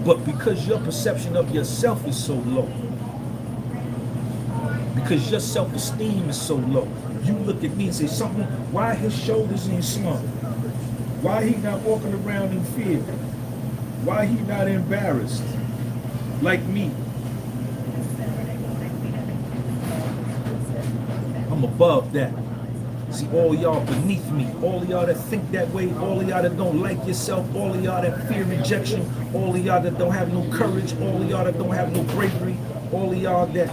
But because your perception of yourself is so low, because your self-esteem is so low, you look at me and say something, why his shoulders ain't slumped? Why he not walking around in fear? Why he not embarrassed like me? I'm above that. See, all y'all beneath me, all of y'all that think that way, all of y'all that don't like yourself, all of y'all that fear rejection, all of y'all that don't have no courage, all of y'all that don't have no bravery, all of y'all that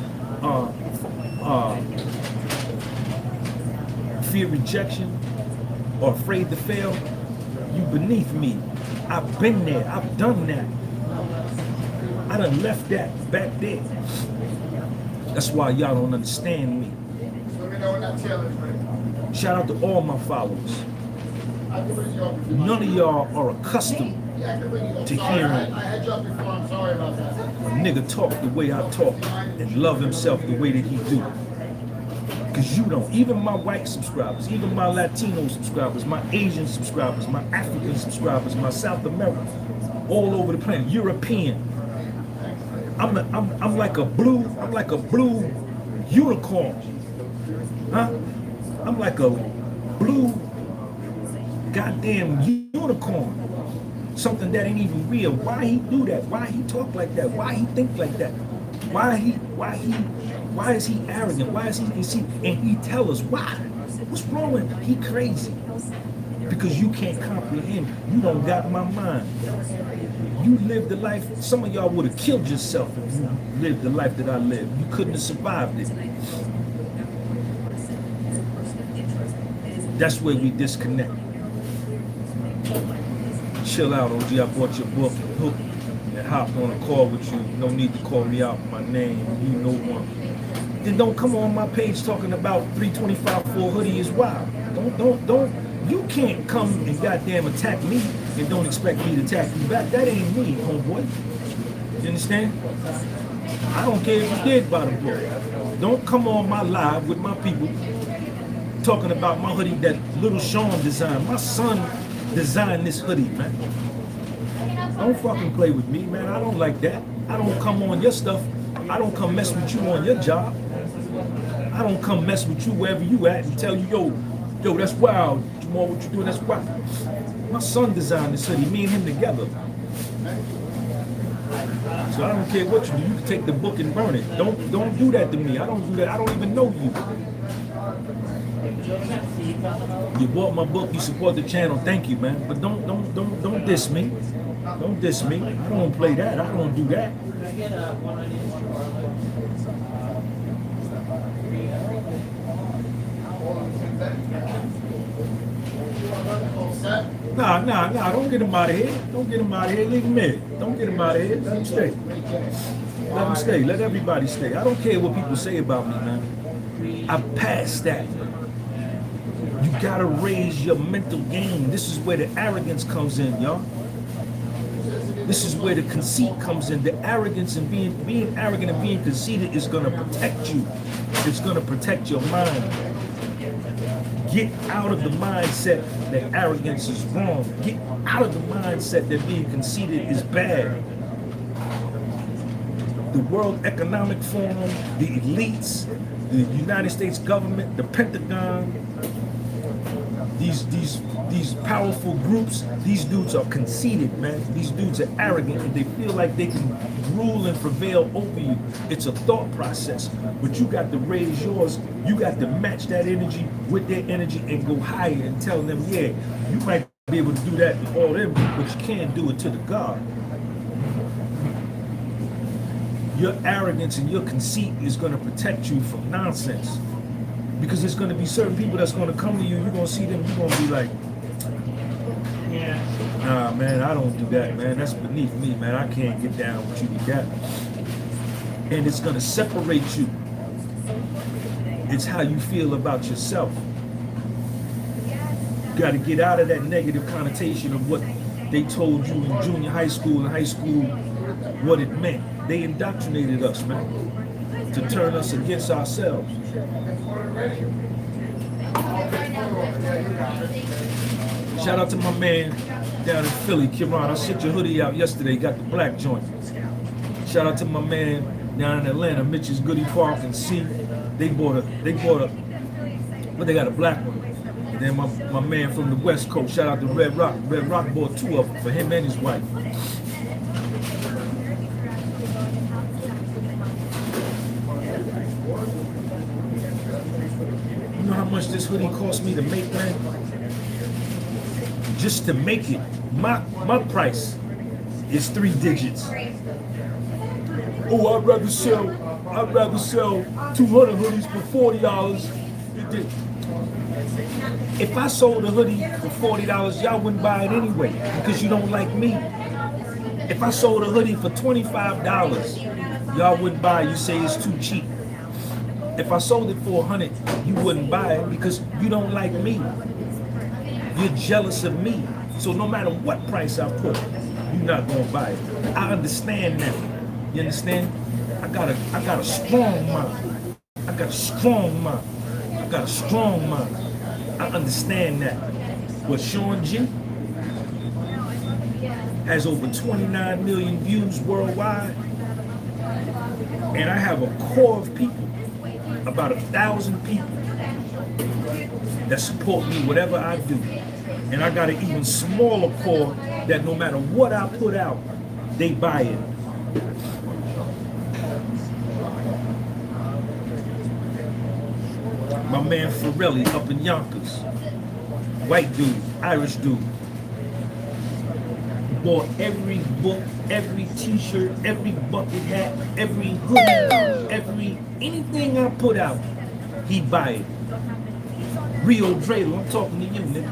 fear rejection or afraid to fail, you beneath me. I've been there, I've done that. I done left that back there. That's why y'all don't understand me. Let me know when that tail is ready. Shout out to all my followers. None of y'all are accustomed to hearing I had you up before, I'm sorry about that. a nigga talk the way I talk and love himself the way that he do. Because you don't. Even my white subscribers, even my Latino subscribers, my Asian subscribers, my African subscribers, my South American, all over the planet, European. I'm like a blue unicorn. Huh? I'm like a blue goddamn unicorn. Something that ain't even real. Why he do that? Why he talk like that? Why he think like that? Why is he arrogant? Why is he and he tell us why? What's wrong with him? He crazy. Because you can't comprehend. You don't got my mind. You lived the life, some of y'all would have killed yourself if you lived the life that I lived. You couldn't have survived it. That's where we disconnect. Chill out, OG. I bought your book and hooked and hopped on a call with you. No need to call me out by my name. You know one. Then don't come on my page talking about 325 for a hoodie is wild. Don't. You can't come and goddamn attack me and don't expect me to attack you back. That ain't me, homeboy. You understand? I don't care if you did buy the book. Don't come on my live with my people talking about my hoodie that little Sean designed. My son designed this hoodie, man. Don't fucking play with me, man. I don't like that. I don't come on your stuff. I don't come mess with you on your job. I don't come mess with you wherever you at and tell you, yo, that's wild. Jamal, what you doing? That's wild. My son designed this hoodie. Me and him together. So I don't care what you do. You can take the book and burn it. Don't do that to me. I don't do that. I don't even know you. You bought my book. You support the channel. Thank you, man. But don't diss me. Don't diss me. I don't play that. I don't do that. Nah, don't get him out of here. Don't get him out of here. Leave him in. Don't get him out of here. Let him stay. Let him stay. Let everybody stay. I don't care what people say about me, man. I passed that. You gotta raise your mental game. This is where the arrogance comes in, y'all. This is where the conceit comes in. The arrogance and being arrogant and being conceited is gonna protect you. It's gonna protect your mind. Get out of the mindset that arrogance is wrong. Get out of the mindset that being conceited is bad. The World Economic Forum, the elites, the United States government, the Pentagon, these powerful groups, these dudes are conceited, man. These dudes are arrogant and they feel like they can rule and prevail over you. It's a thought process, but you got to raise yours. You got to match that energy with their energy and go higher and tell them, yeah, you might be able to do that with all them, but you can't do it to the God. Your arrogance and your conceit is going to protect you from nonsense. Because there's going to be certain people that's going to come to you, you're going to see them, you're going to be like, yeah, nah, man, I don't do that, man. That's beneath me, man. I can't get down with you with that. And it's going to separate you. It's how you feel about yourself. You got to get out of that negative connotation of what they told you in junior high school and high school, what it meant. They indoctrinated us, man, to turn us against ourselves. Shout out to my man down in Philly, Kiran. I sent your hoodie out yesterday, got the black joint. Shout out to my man down in Atlanta, Mitch's Goodie Park and C. They bought a, but they got a black one. And then my man from the West Coast, shout out to Red Rock. Red Rock bought 2 of them for him and his wife. You know how much this hoodie cost me to make, man? Just to make it, my price is 3 digits. Oh, I'd rather sell 200 hoodies for $40. If I sold a hoodie for $40, y'all wouldn't buy it anyway because you don't like me. If I sold a hoodie for $25, y'all wouldn't buy it. You say it's too cheap. If I sold it for $100, you wouldn't buy it because you don't like me. You're jealous of me. So no matter what price I put, you're not gonna buy it. I understand that. You understand? I got a strong mind. I got a strong mind. I got a strong mind. I understand that. But Sean G has over 29 million views worldwide. And I have a core of people, about 1,000 people that support me, whatever I do. And I got an even smaller core that no matter what I put out, they buy it. My man Ferrelli up in Yonkers. White dude, Irish dude. Bought every book, every t-shirt, every bucket hat, every hoodie, anything I put out, he buy it. Rio Dreidel, I'm talking to you, nigga.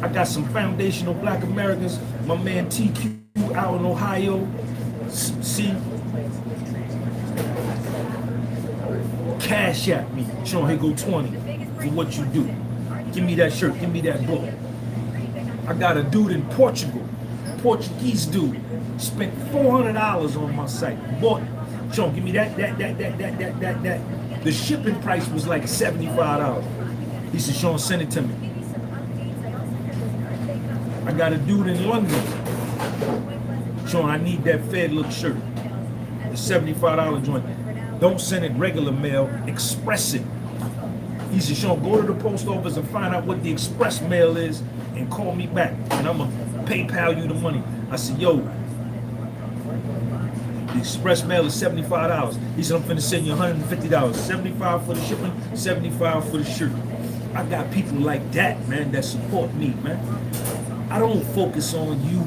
I got some foundational Black Americans. My man TQ out in Ohio. See? Cash at me. Sean, here go 20 for what you do. Give me that shirt, give me that book. I got a dude in Portugal, Portuguese dude, spent $400 on my site. Bought, Sean, give me that. The shipping price was like $75. He said, Sean, send it to me. I got a dude in London. Sean, I need that Fed look shirt. The $75 joint. Don't send it regular mail, express it. He said, Sean, go to the post office and find out what the express mail is and call me back. And I'm going to PayPal you the money. I said, yo, the express mail is $75. He said, I'm finna send you $150. $75 for the shipping, $75 for the shirt. I got people like that, man, that support me, man. I don't focus on you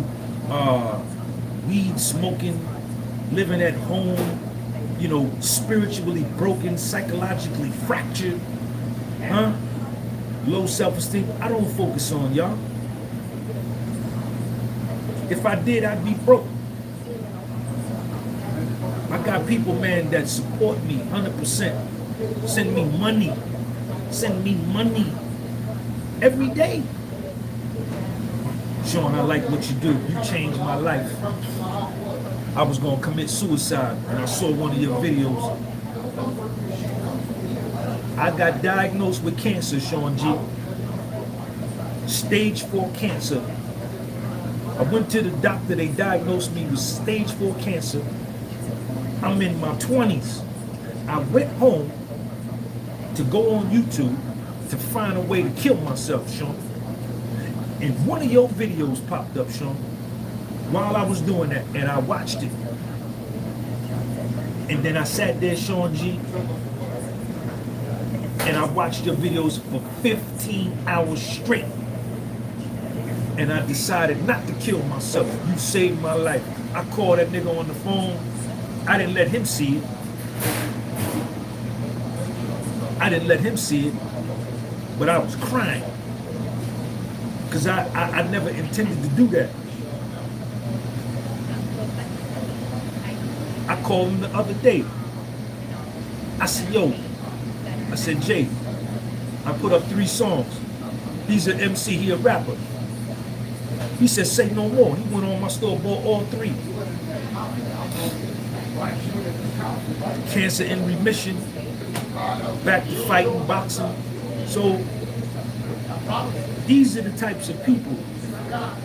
weed smoking, living at home, you know, spiritually broken, psychologically fractured, low self-esteem. I don't focus on y'all. If I did, I'd be broke. I got people, man, that support me 100%. Send me money. Send me money every day. Sean, I like what you do. You changed my life. I was gonna commit suicide and I saw one of your videos. I got diagnosed with cancer, Sean G. Stage 4 cancer. I went to the doctor, they diagnosed me with stage 4 cancer. I'm in my 20s. I went home to go on YouTube to find a way to kill myself, Sean. And one of your videos popped up, Sean, while I was doing that, and I watched it. And then I sat there, Sean G, and I watched your videos for 15 hours straight. And I decided not to kill myself. You saved my life. I called that nigga on the phone. I didn't let him see it. I didn't let him see it, but I was crying. Because I never intended to do that. I called him the other day. I said, yo, I said, Jay, I put up 3 songs. He's an MC, he a rapper. He said, say no more. He went on my store, bought all 3. Cancer in remission, back to fighting, boxing. So these are the types of people.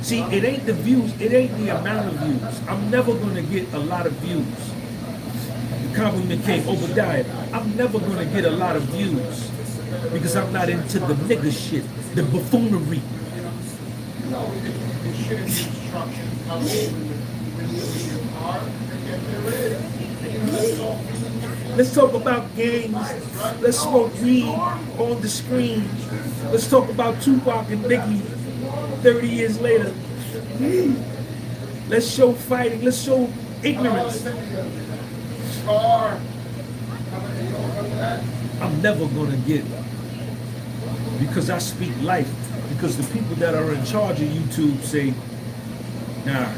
See, it ain't the views, it ain't the amount of views. I'm never gonna get a lot of views. The compliment came, Obadiah, I'm never gonna get a lot of views because I'm not into the nigga shit, the buffoonery. Let's talk about gangs. Let's smoke weed on the screen. Let's talk about Tupac and Biggie 30 years later. Let's show fighting. Let's show ignorance. I'm never gonna get, because I speak life. Because the people that are in charge of YouTube say, nah,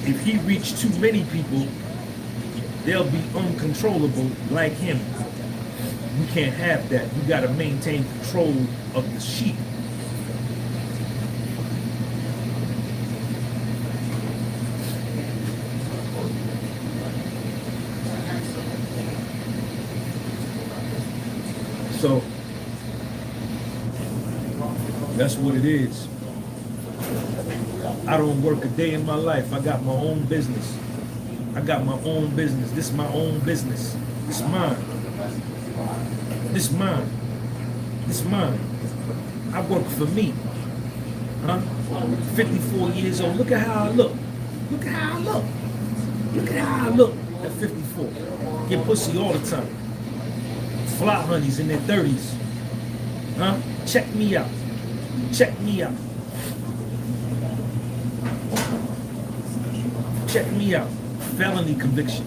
if he reached too many people, they'll be uncontrollable like him. You can't have that. You gotta maintain control of the sheep. So that's what it is. I don't work a day in my life. I got my own business. I got my own business. This is my own business. It's mine. This mine. This mine. I work for me. Huh? 54 years old. Look at how I look. Look at how I look. Look at how I look at 54. Get pussy all the time. Fly honeys in their 30s. Huh? Check me out. Check me out. Check me out. Felony conviction.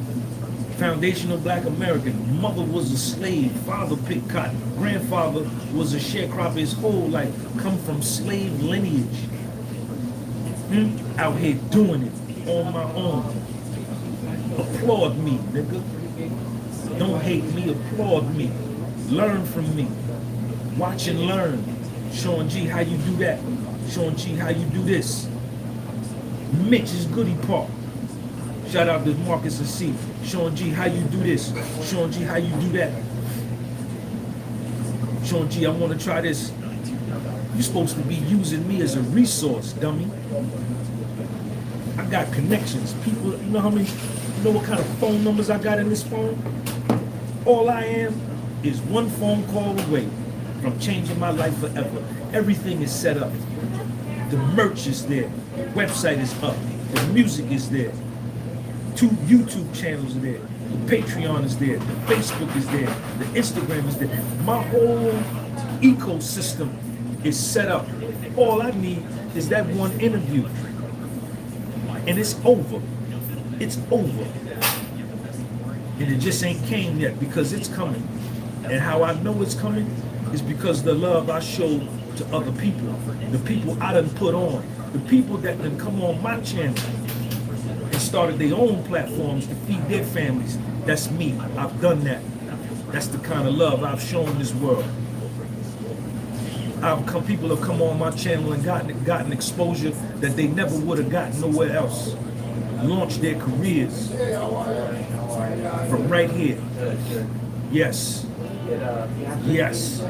Foundational Black American. Mother was a slave. Father picked cotton. Grandfather was a sharecropper his whole life. Come from slave lineage. Out here doing it on my own. Applaud me, nigga. Don't hate me, applaud me. Learn from me. Watch and learn. Sean G, how you do that? Sean G, how you do this? Mitch's Goodie Park. Shout out to Marcus and C. Sean G, how you do this? Sean G, how you do that? Sean G, I want to try this. You're supposed to be using me as a resource, dummy. I got connections. People, you know how many, you know what kind of phone numbers I got in this phone? All I am is one phone call away from changing my life forever. Everything is set up. The merch is there. The website is up. The music is there. 2 YouTube channels are there. The Patreon is there. The Facebook is there. The Instagram is there. My whole ecosystem is set up. All I need is that one interview. And it's over. It's over. And it just ain't came yet because it's coming. And how I know it's coming is because the love I show to other people, the people I done put on, the people that done come on my channel and started their own platforms to feed their families. That's me. I've done that. That's the kind of love I've shown this world. People have come on my channel and gotten exposure that they never would have gotten nowhere else. Launched their careers from right here. Yes. Yes.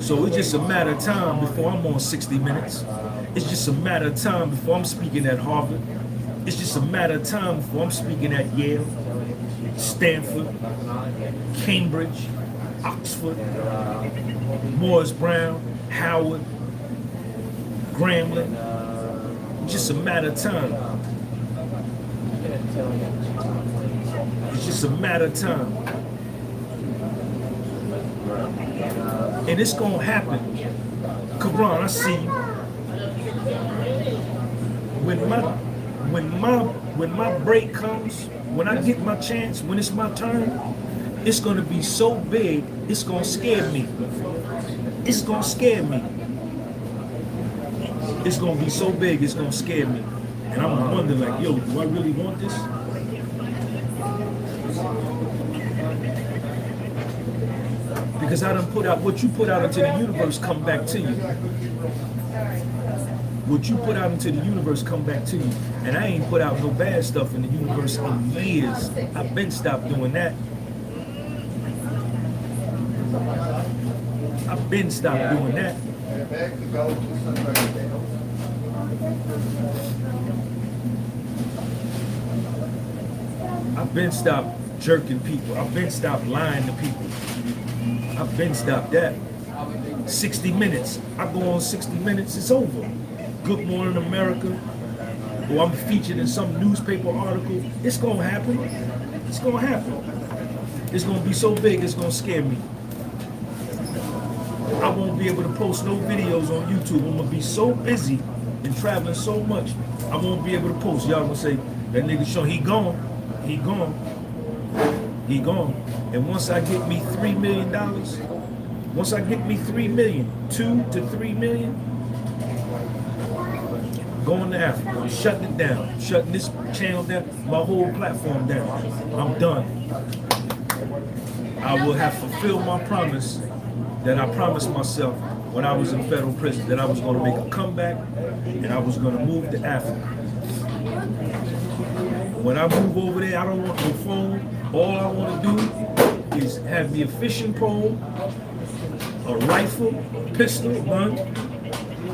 So it's just a matter of time before I'm on 60 Minutes. It's just a matter of time before I'm speaking at Harvard. It's just a matter of time before I'm speaking at Yale, Stanford, Cambridge, Oxford, Morris Brown, Howard, Grambling. It's just a matter of time. It's just a matter of time. And it's gonna happen. Karan, I see you. When my break comes, when I get my chance, when it's my turn, it's gonna be so big, it's gonna scare me. It's gonna scare me. It's gonna be so big, it's gonna scare me. And I'm wondering like, yo, do I really want this? Because I done put out, what you put out into the universe come back to you. What you put out into the universe come back to you. And I ain't put out no bad stuff in the universe in years. I've been stopped doing that. I've been stopped doing that. I've been stopped jerking people. I've been stopped lying to people. I've been stopped that. 60 Minutes. I go on 60 Minutes, it's over. Good Morning America, or I'm featured in some newspaper article. It's gonna happen. It's gonna happen. It's gonna be so big, it's gonna scare me. I won't be able to post no videos on YouTube. I'm gonna be so busy and traveling so much, I won't be able to post. Y'all gonna say, that nigga Sean, he gone. He gone. He gone. And once I get me $3 million, once I get me 3 million, 2 to 3 million, going to Africa, I'm shutting it down, shutting this channel down, my whole platform down. I'm done. I will have fulfilled my promise that I promised myself when I was in federal prison, that I was going to make a comeback and I was going to move to Africa. When I move over there, I don't want no phone. All I want to do is have me a fishing pole, a rifle, a pistol, a gun.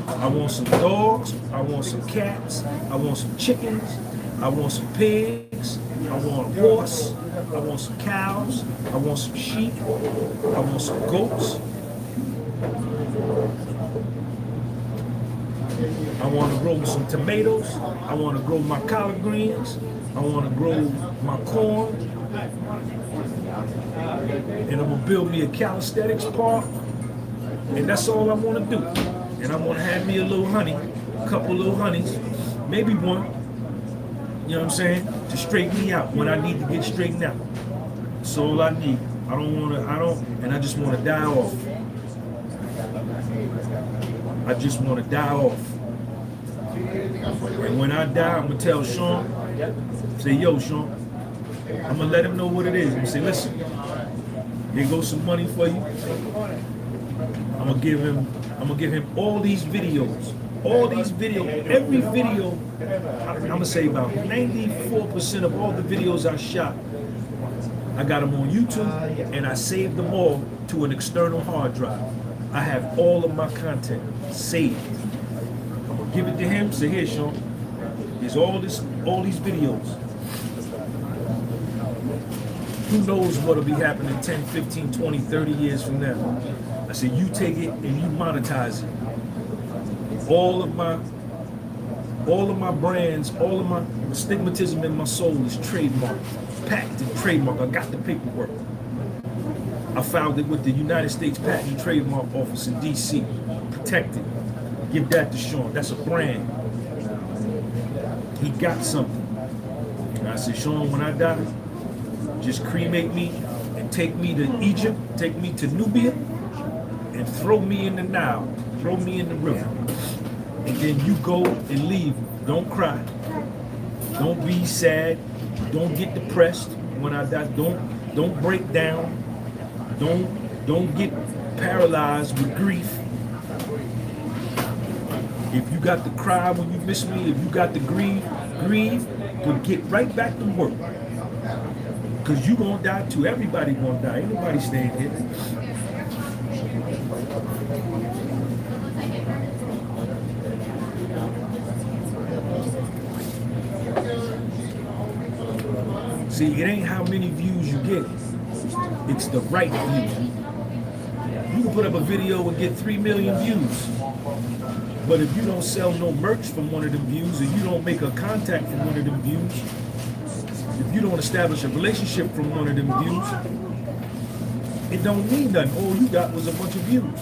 I want some dogs, I want some cats, I want some chickens, I want some pigs, I want a horse, I want some cows, I want some sheep, I want some goats. I want to grow some tomatoes, I want to grow my collard greens, I want to grow my corn, and I'm going to build me a calisthenics park, and that's all I want to do. And I want to have me a little honey, a couple little honeys, maybe one, you know what I'm saying, to straighten me out when I need to get straightened out. That's all I need. And I just want to die off. I just want to die off. And when I die, I'm going to tell Sean, say, yo, Sean, I'm going to let him know what it is. I'm going to say, listen, here goes some money for you. I'm gonna give him all these videos, every video. I'm gonna say about 94% of all the videos I shot, I got them on YouTube and I saved them all to an external hard drive. I have all of my content saved. I'm gonna give it to him, say, here, Sean, here's all these videos. Who knows what'll be happening 10, 15, 20, 30 years from now. I said, you take it and you monetize it. All of my brands, all of my stigmatism in my soul is trademarked, patented, trademarked. I got the paperwork. I filed it with the United States Patent and Trademark Office in DC. Protected. Give that to Sean. That's a brand. He got something. And I said, Sean, when I die, just cremate me and take me to Egypt, take me to Nubia, and throw me in the Nile, throw me in the river. And then you go and leave. Don't cry. Don't be sad. Don't get depressed when I die. Don't break down. Don't get paralyzed with grief. If you got to cry when you miss me, if you got to grieve, but get right back to work. Because you gonna die too. Everybody gonna die. Ain't nobody staying here. See, it ain't how many views you get. It's the right view. You can put up a video and get 3 million views. But if you don't sell no merch from one of them views, or you don't make a contact from one of them views, if you don't establish a relationship from one of them views, it don't mean nothing. All you got was a bunch of views.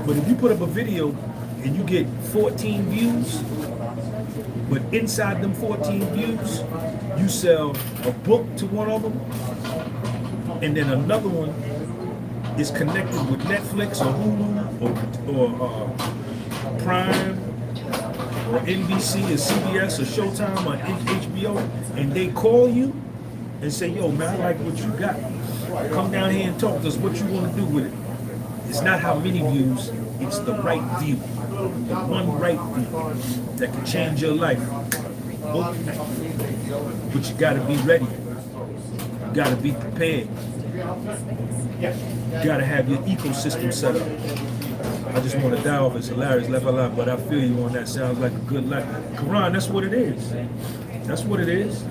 But if you put up a video and you get 14 views, but inside them 14 views, you sell a book to one of them, and then another one is connected with Netflix or Hulu or Prime or NBC or CBS or Showtime or HBO, and they call you and say, yo, man, I like what you got. Come down here and talk to us. What you want to do with it? It's not how many views, it's the right view. The one right view that can change your life. But you got to be ready. You got to be prepared. You got to have your ecosystem set up. I just want to die off. It's hilarious, laugh out loud, but I feel you on that. Sounds like a good life. Quran, that's what it is. That's what it is.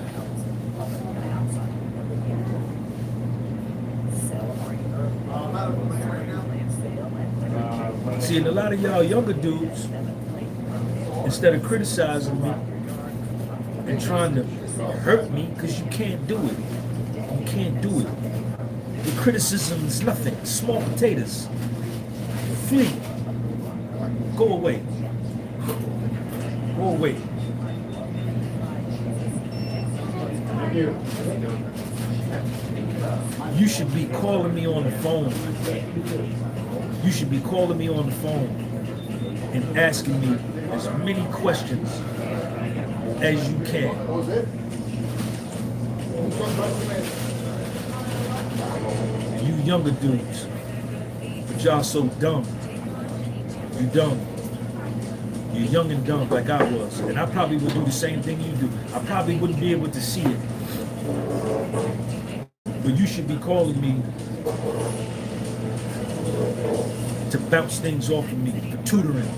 See, and a lot of y'all younger dudes, instead of criticizing me and trying to hurt me, because you can't do it. You can't do it. The criticism is nothing. Small potatoes. Flee. Go away. Go away. You should be calling me on the phone. You should be calling me on the phone and asking me as many questions as you can. You younger dudes, but y'all so dumb. You dumb. You're young and dumb like I was. And I probably would do the same thing you do. I probably wouldn't be able to see it. But you should be calling me to bounce things off of me, for tutoring.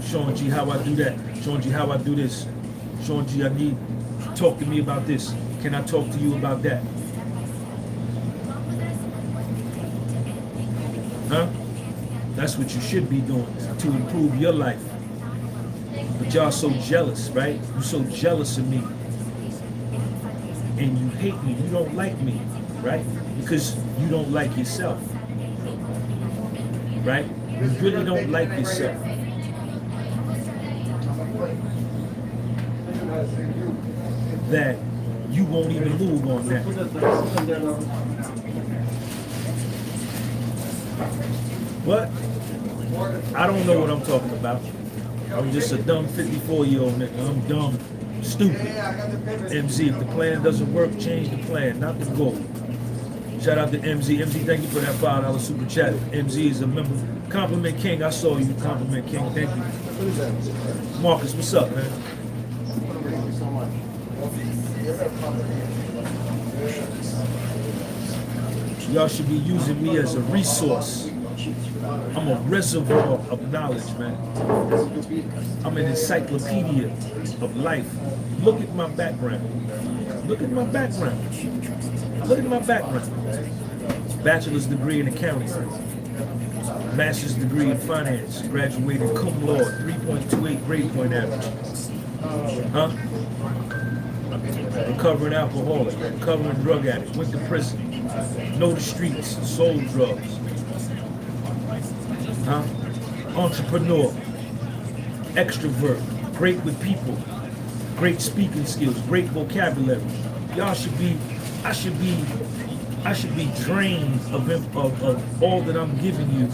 Sean G, how I do that. Sean G, how I do this. Sean G, I need to talk to me about this. Can I talk to you about that? Huh? That's what you should be doing to improve your life. But y'all so jealous, right? You're so jealous of me. And you hate me. You don't like me, right? Because you don't like yourself. Right? You really don't like yourself. That you won't even move on that. What? I don't know what I'm talking about. I'm just a dumb 54-year-old nigga. I'm dumb, stupid. MZ, if the plan doesn't work, change the plan, not the goal. Shout out to MZ. MZ, thank you for that $5 super chat. MZ is a member. Compliment King, I saw you. Compliment King, thank you. Marcus, what's up, man? Y'all should be using me as a resource. I'm a reservoir of knowledge, man. I'm an encyclopedia of life. Look at my background. Look at my background. Look at my background. Bachelor's degree in accounting. Master's degree in finance. Graduated cum laude, 3.28 grade point average. Huh? Recovering alcoholic, recovering drug addict, went to prison. Know the streets, sold drugs. Huh? Entrepreneur, extrovert, great with people, great speaking skills, great vocabulary. Y'all should be, I should be drained of all that I'm giving you.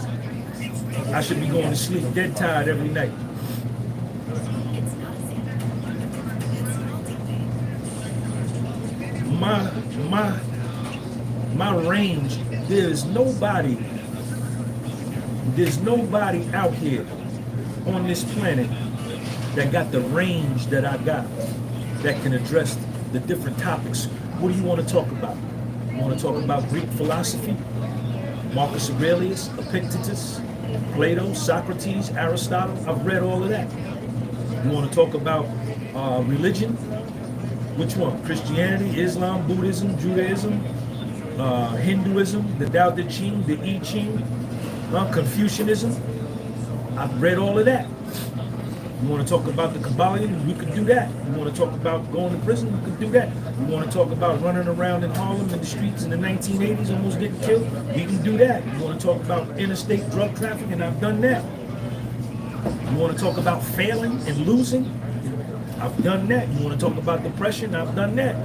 I should be going to sleep dead tired every night. My range, there's nobody out here on this planet that got the range that I got, that can address the different topics. What do you want to talk about? You want to talk about Greek philosophy, Marcus Aurelius, Epictetus, Plato, Socrates, Aristotle. I've read all of that. You want to talk about religion? Which one? Christianity, Islam, Buddhism, Judaism, Hinduism, the Tao Te Ching, the I Ching, Confucianism. I've read all of that. You want to talk about the Kabbalion? We could do that. You want to talk about going to prison? We could do that. You want to talk about running around in Harlem in the streets in the 1980s, almost getting killed? We can do that. You want to talk about interstate drug trafficking? I've done that. You want to talk about failing and losing? I've done that. You want to talk about depression? I've done that.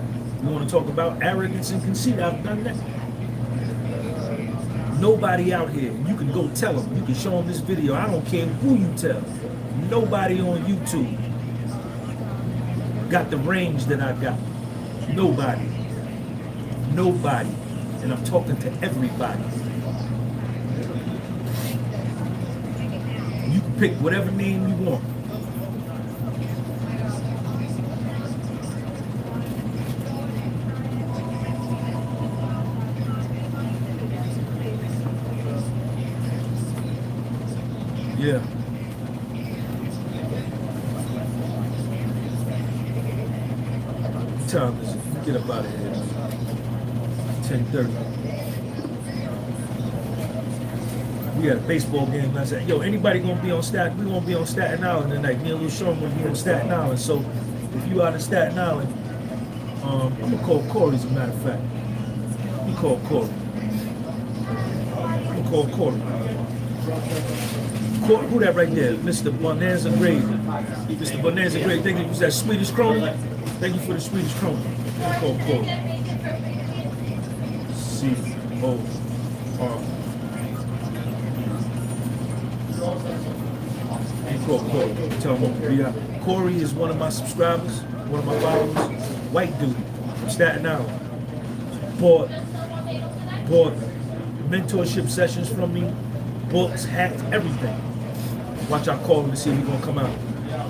You want to talk about arrogance and conceit? I've done that. Nobody out here, you can go tell them, you can show them this video. I don't care who you tell. Nobody on YouTube got the range that I got. Nobody. Nobody. And I'm talking to everybody. You can pick whatever name you want. Yeah. What time is it? Get up out of here. 10:30. We had a baseball game last night. Yo, anybody gonna be on Staten? We gonna be on Staten Island tonight. Me and Lil Sean gonna be on Staten Island. So if you out in Staten Island, I'm gonna call Corey as a matter of fact. Let me call Corey. I'm gonna call Corey. Who that right there? Mr. Bonanza Grade. Mr. Bonanza Grade, thank you. Was that Swedish krona? Thank you for the Swedish krona. I'm call Corey. C-O-R. Call Corey. Tell him I'm be out. Corey is one of my subscribers, one of my followers. White dude from Staten Island. Bought mentorship sessions from me, books, hats, everything. Watch, I call him to see if he's gonna come out.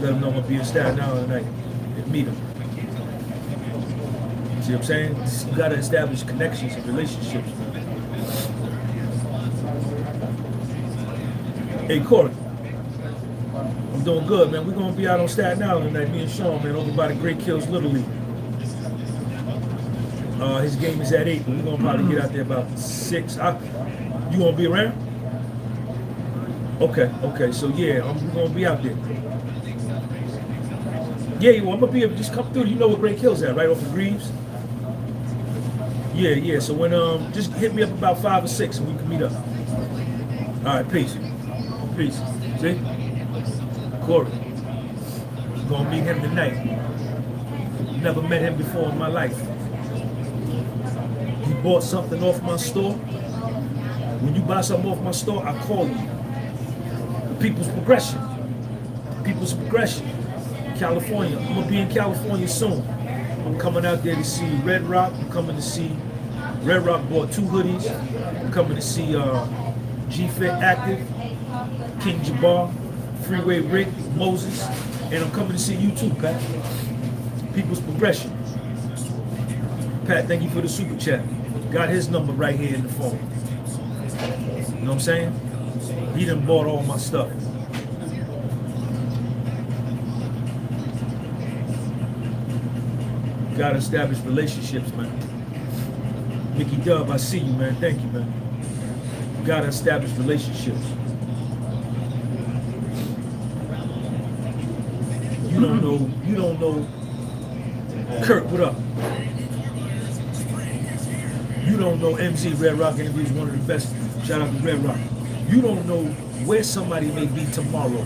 Let him know I'm gonna be in Staten Island tonight and meet him. See what I'm saying? You gotta establish connections and relationships. Hey Corey, I'm doing good, man. We're gonna be out on Staten Island tonight, me and Sean, man, over by the Great Kills Little League. His game is at 8, but we're gonna probably get out there about 6. You gonna be around? Okay, so yeah, I'm gonna be out there. Yeah, well, I'm gonna be able to just come through. You know where Great Kills at, right off of Greaves? Yeah, so when, just hit me up about 5 or 6 and we can meet up. All right, peace. See? Corey. Gonna meet him tonight. Never met him before in my life. He bought something off my store. When you buy something off my store, I call you. People's Progression. California. I'm gonna be in California soon. I'm coming out there to see Red Rock. I'm coming to see Red Rock bought 2 hoodies. I'm coming to see G-Fit Active, King Jabbar, Freeway Rick, Moses, and I'm coming to see you too, Pat. People's Progression. Pat, thank you for the super chat. Got his number right here in the phone. You know what I'm saying? He done bought all my stuff. Gotta establish relationships, man. Mickey Dub, I see you, man. Thank you, man. Gotta establish relationships. You don't know. Kurt, what up? You don't know MZ Red Rock Interviews, one of the best. Shout out to Red Rock. You don't know where somebody may be tomorrow.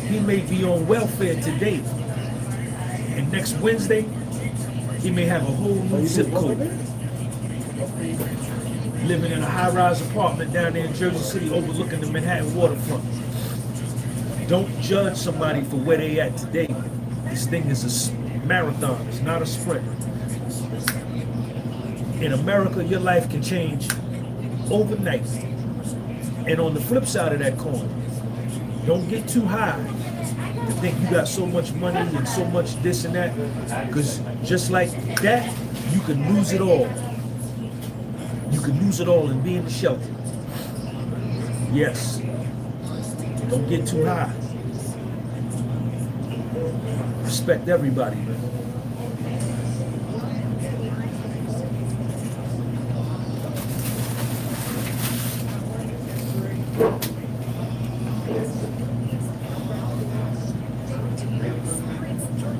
He may be on welfare today. And next Wednesday, he may have a whole new zip code. Living in a high-rise apartment down there in Jersey City overlooking the Manhattan waterfront. Don't judge somebody for where they at today. This thing is a marathon, it's not a sprint. In America, your life can change overnight. And on the flip side of that coin, don't get too high to think you got so much money and so much this and that, because just like that, you can lose it all. You can lose it all and be in the shelter. Yes. Don't get too high. Respect everybody, man.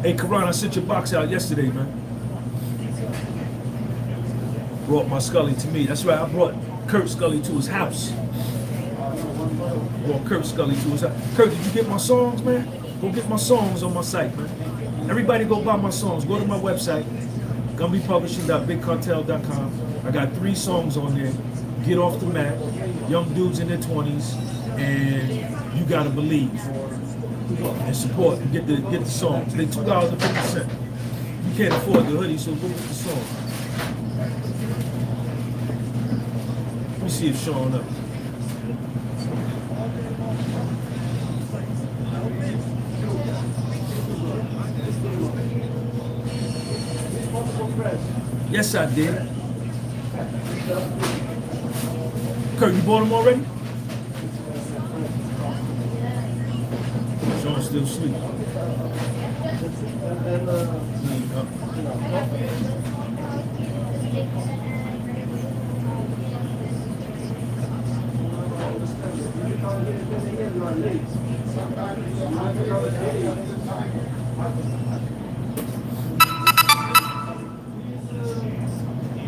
Hey, Karan, I sent your box out yesterday, man. Brought my Scully to me. That's right, I brought Kurt Scully to his house. Brought Kurt Scully to his house. Kurt, did you get my songs, man? Go get my songs on my site, man. Everybody go buy my songs. Go to my website, gunbypublishing.bigcartel.com. I got 3 songs on there. Get Off the Mat, Young Dudes in their 20s, and You Gotta Believe. And support and get the songs. They $2.50. You can't afford the hoodie, so go get the song. Let me see if it's showing up. Yes, I did. Kurt, you bought them already? Sean's still asleep.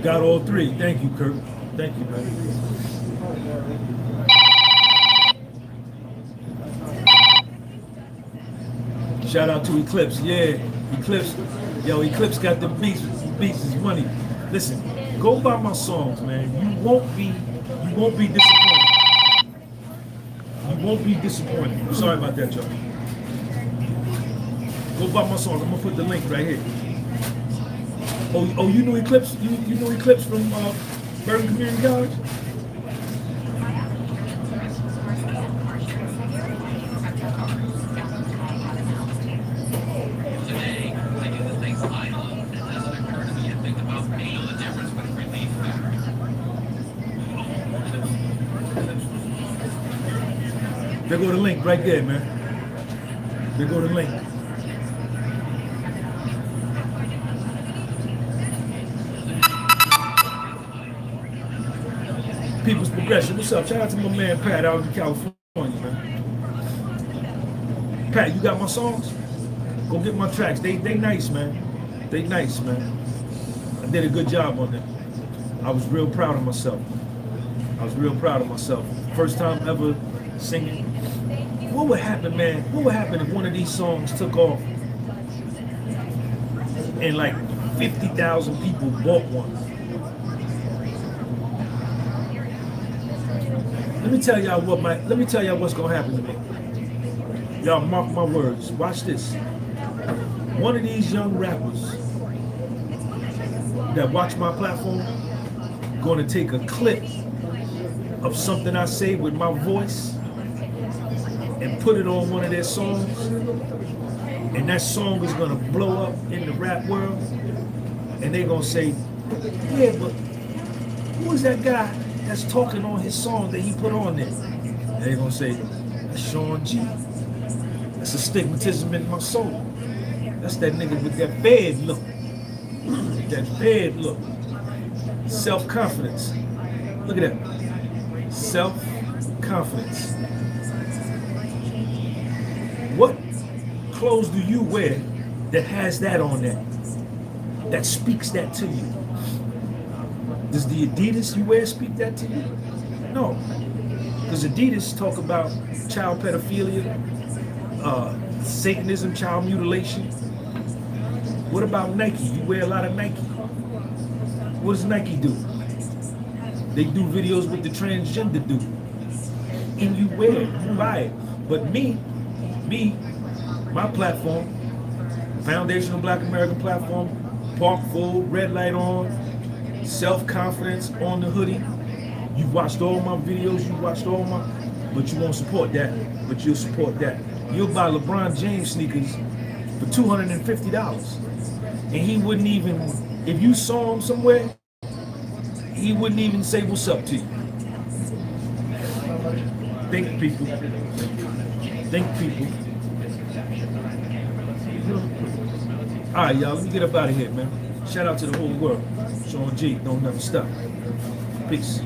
Got all 3. Thank you, Kurt. Thank you, man. Shout out to Eclipse. Yeah, Eclipse. Yo, Eclipse got the beats. Beats is money. Listen, go buy my songs, man. You won't be disappointed. You won't be disappointed. I'm sorry about that, y'all. Go buy my songs. I'm gonna put the link right here. Oh, you know Eclipse? You know Eclipse from Bergen Community College? There go the link right there, man. There go the link. People's Progression. What's up? Shout out to my man Pat out in California, man. Pat, you got my songs? Go get my tracks. They nice, man. They nice, man. I did a good job on them. I was real proud of myself. First time ever singing. What would happen, man? What would happen if one of these songs took off and like 50,000 people bought one? Let me tell y'all what's gonna happen to me. Y'all mark my words. Watch this. One of these young rappers that watch my platform gonna take a clip of something I say with my voice and put it on one of their songs, and that song is gonna blow up in the rap world, and they're gonna say, yeah, but who is that guy that's talking on his song that he put on there? And they're gonna say, that's Sean G. That's a stigmatism in my soul. That's that nigga with that bad look. That bad look. Self-confidence. Look at that. Self-confidence. What clothes do you wear that has that on there? That speaks that to you? Does the Adidas you wear speak that to you? No. Because Adidas talk about child pedophilia, Satanism, child mutilation. What about Nike? You wear a lot of Nike. What does Nike do? They do videos with the transgender dude. And you wear it, you buy it. But me, my platform, Foundational Black American Platform, Park Full, Red Light On, Self-Confidence on the hoodie. You watched all my videos, but you won't support that, but you'll support that. You'll buy LeBron James sneakers for $250. And he wouldn't even If you saw him somewhere, he wouldn't even say what's up to you. Think, people. Think, people. All right, y'all, let me get up out of here, man. Shout out to the whole world. Sean G, don't never stop. Peace.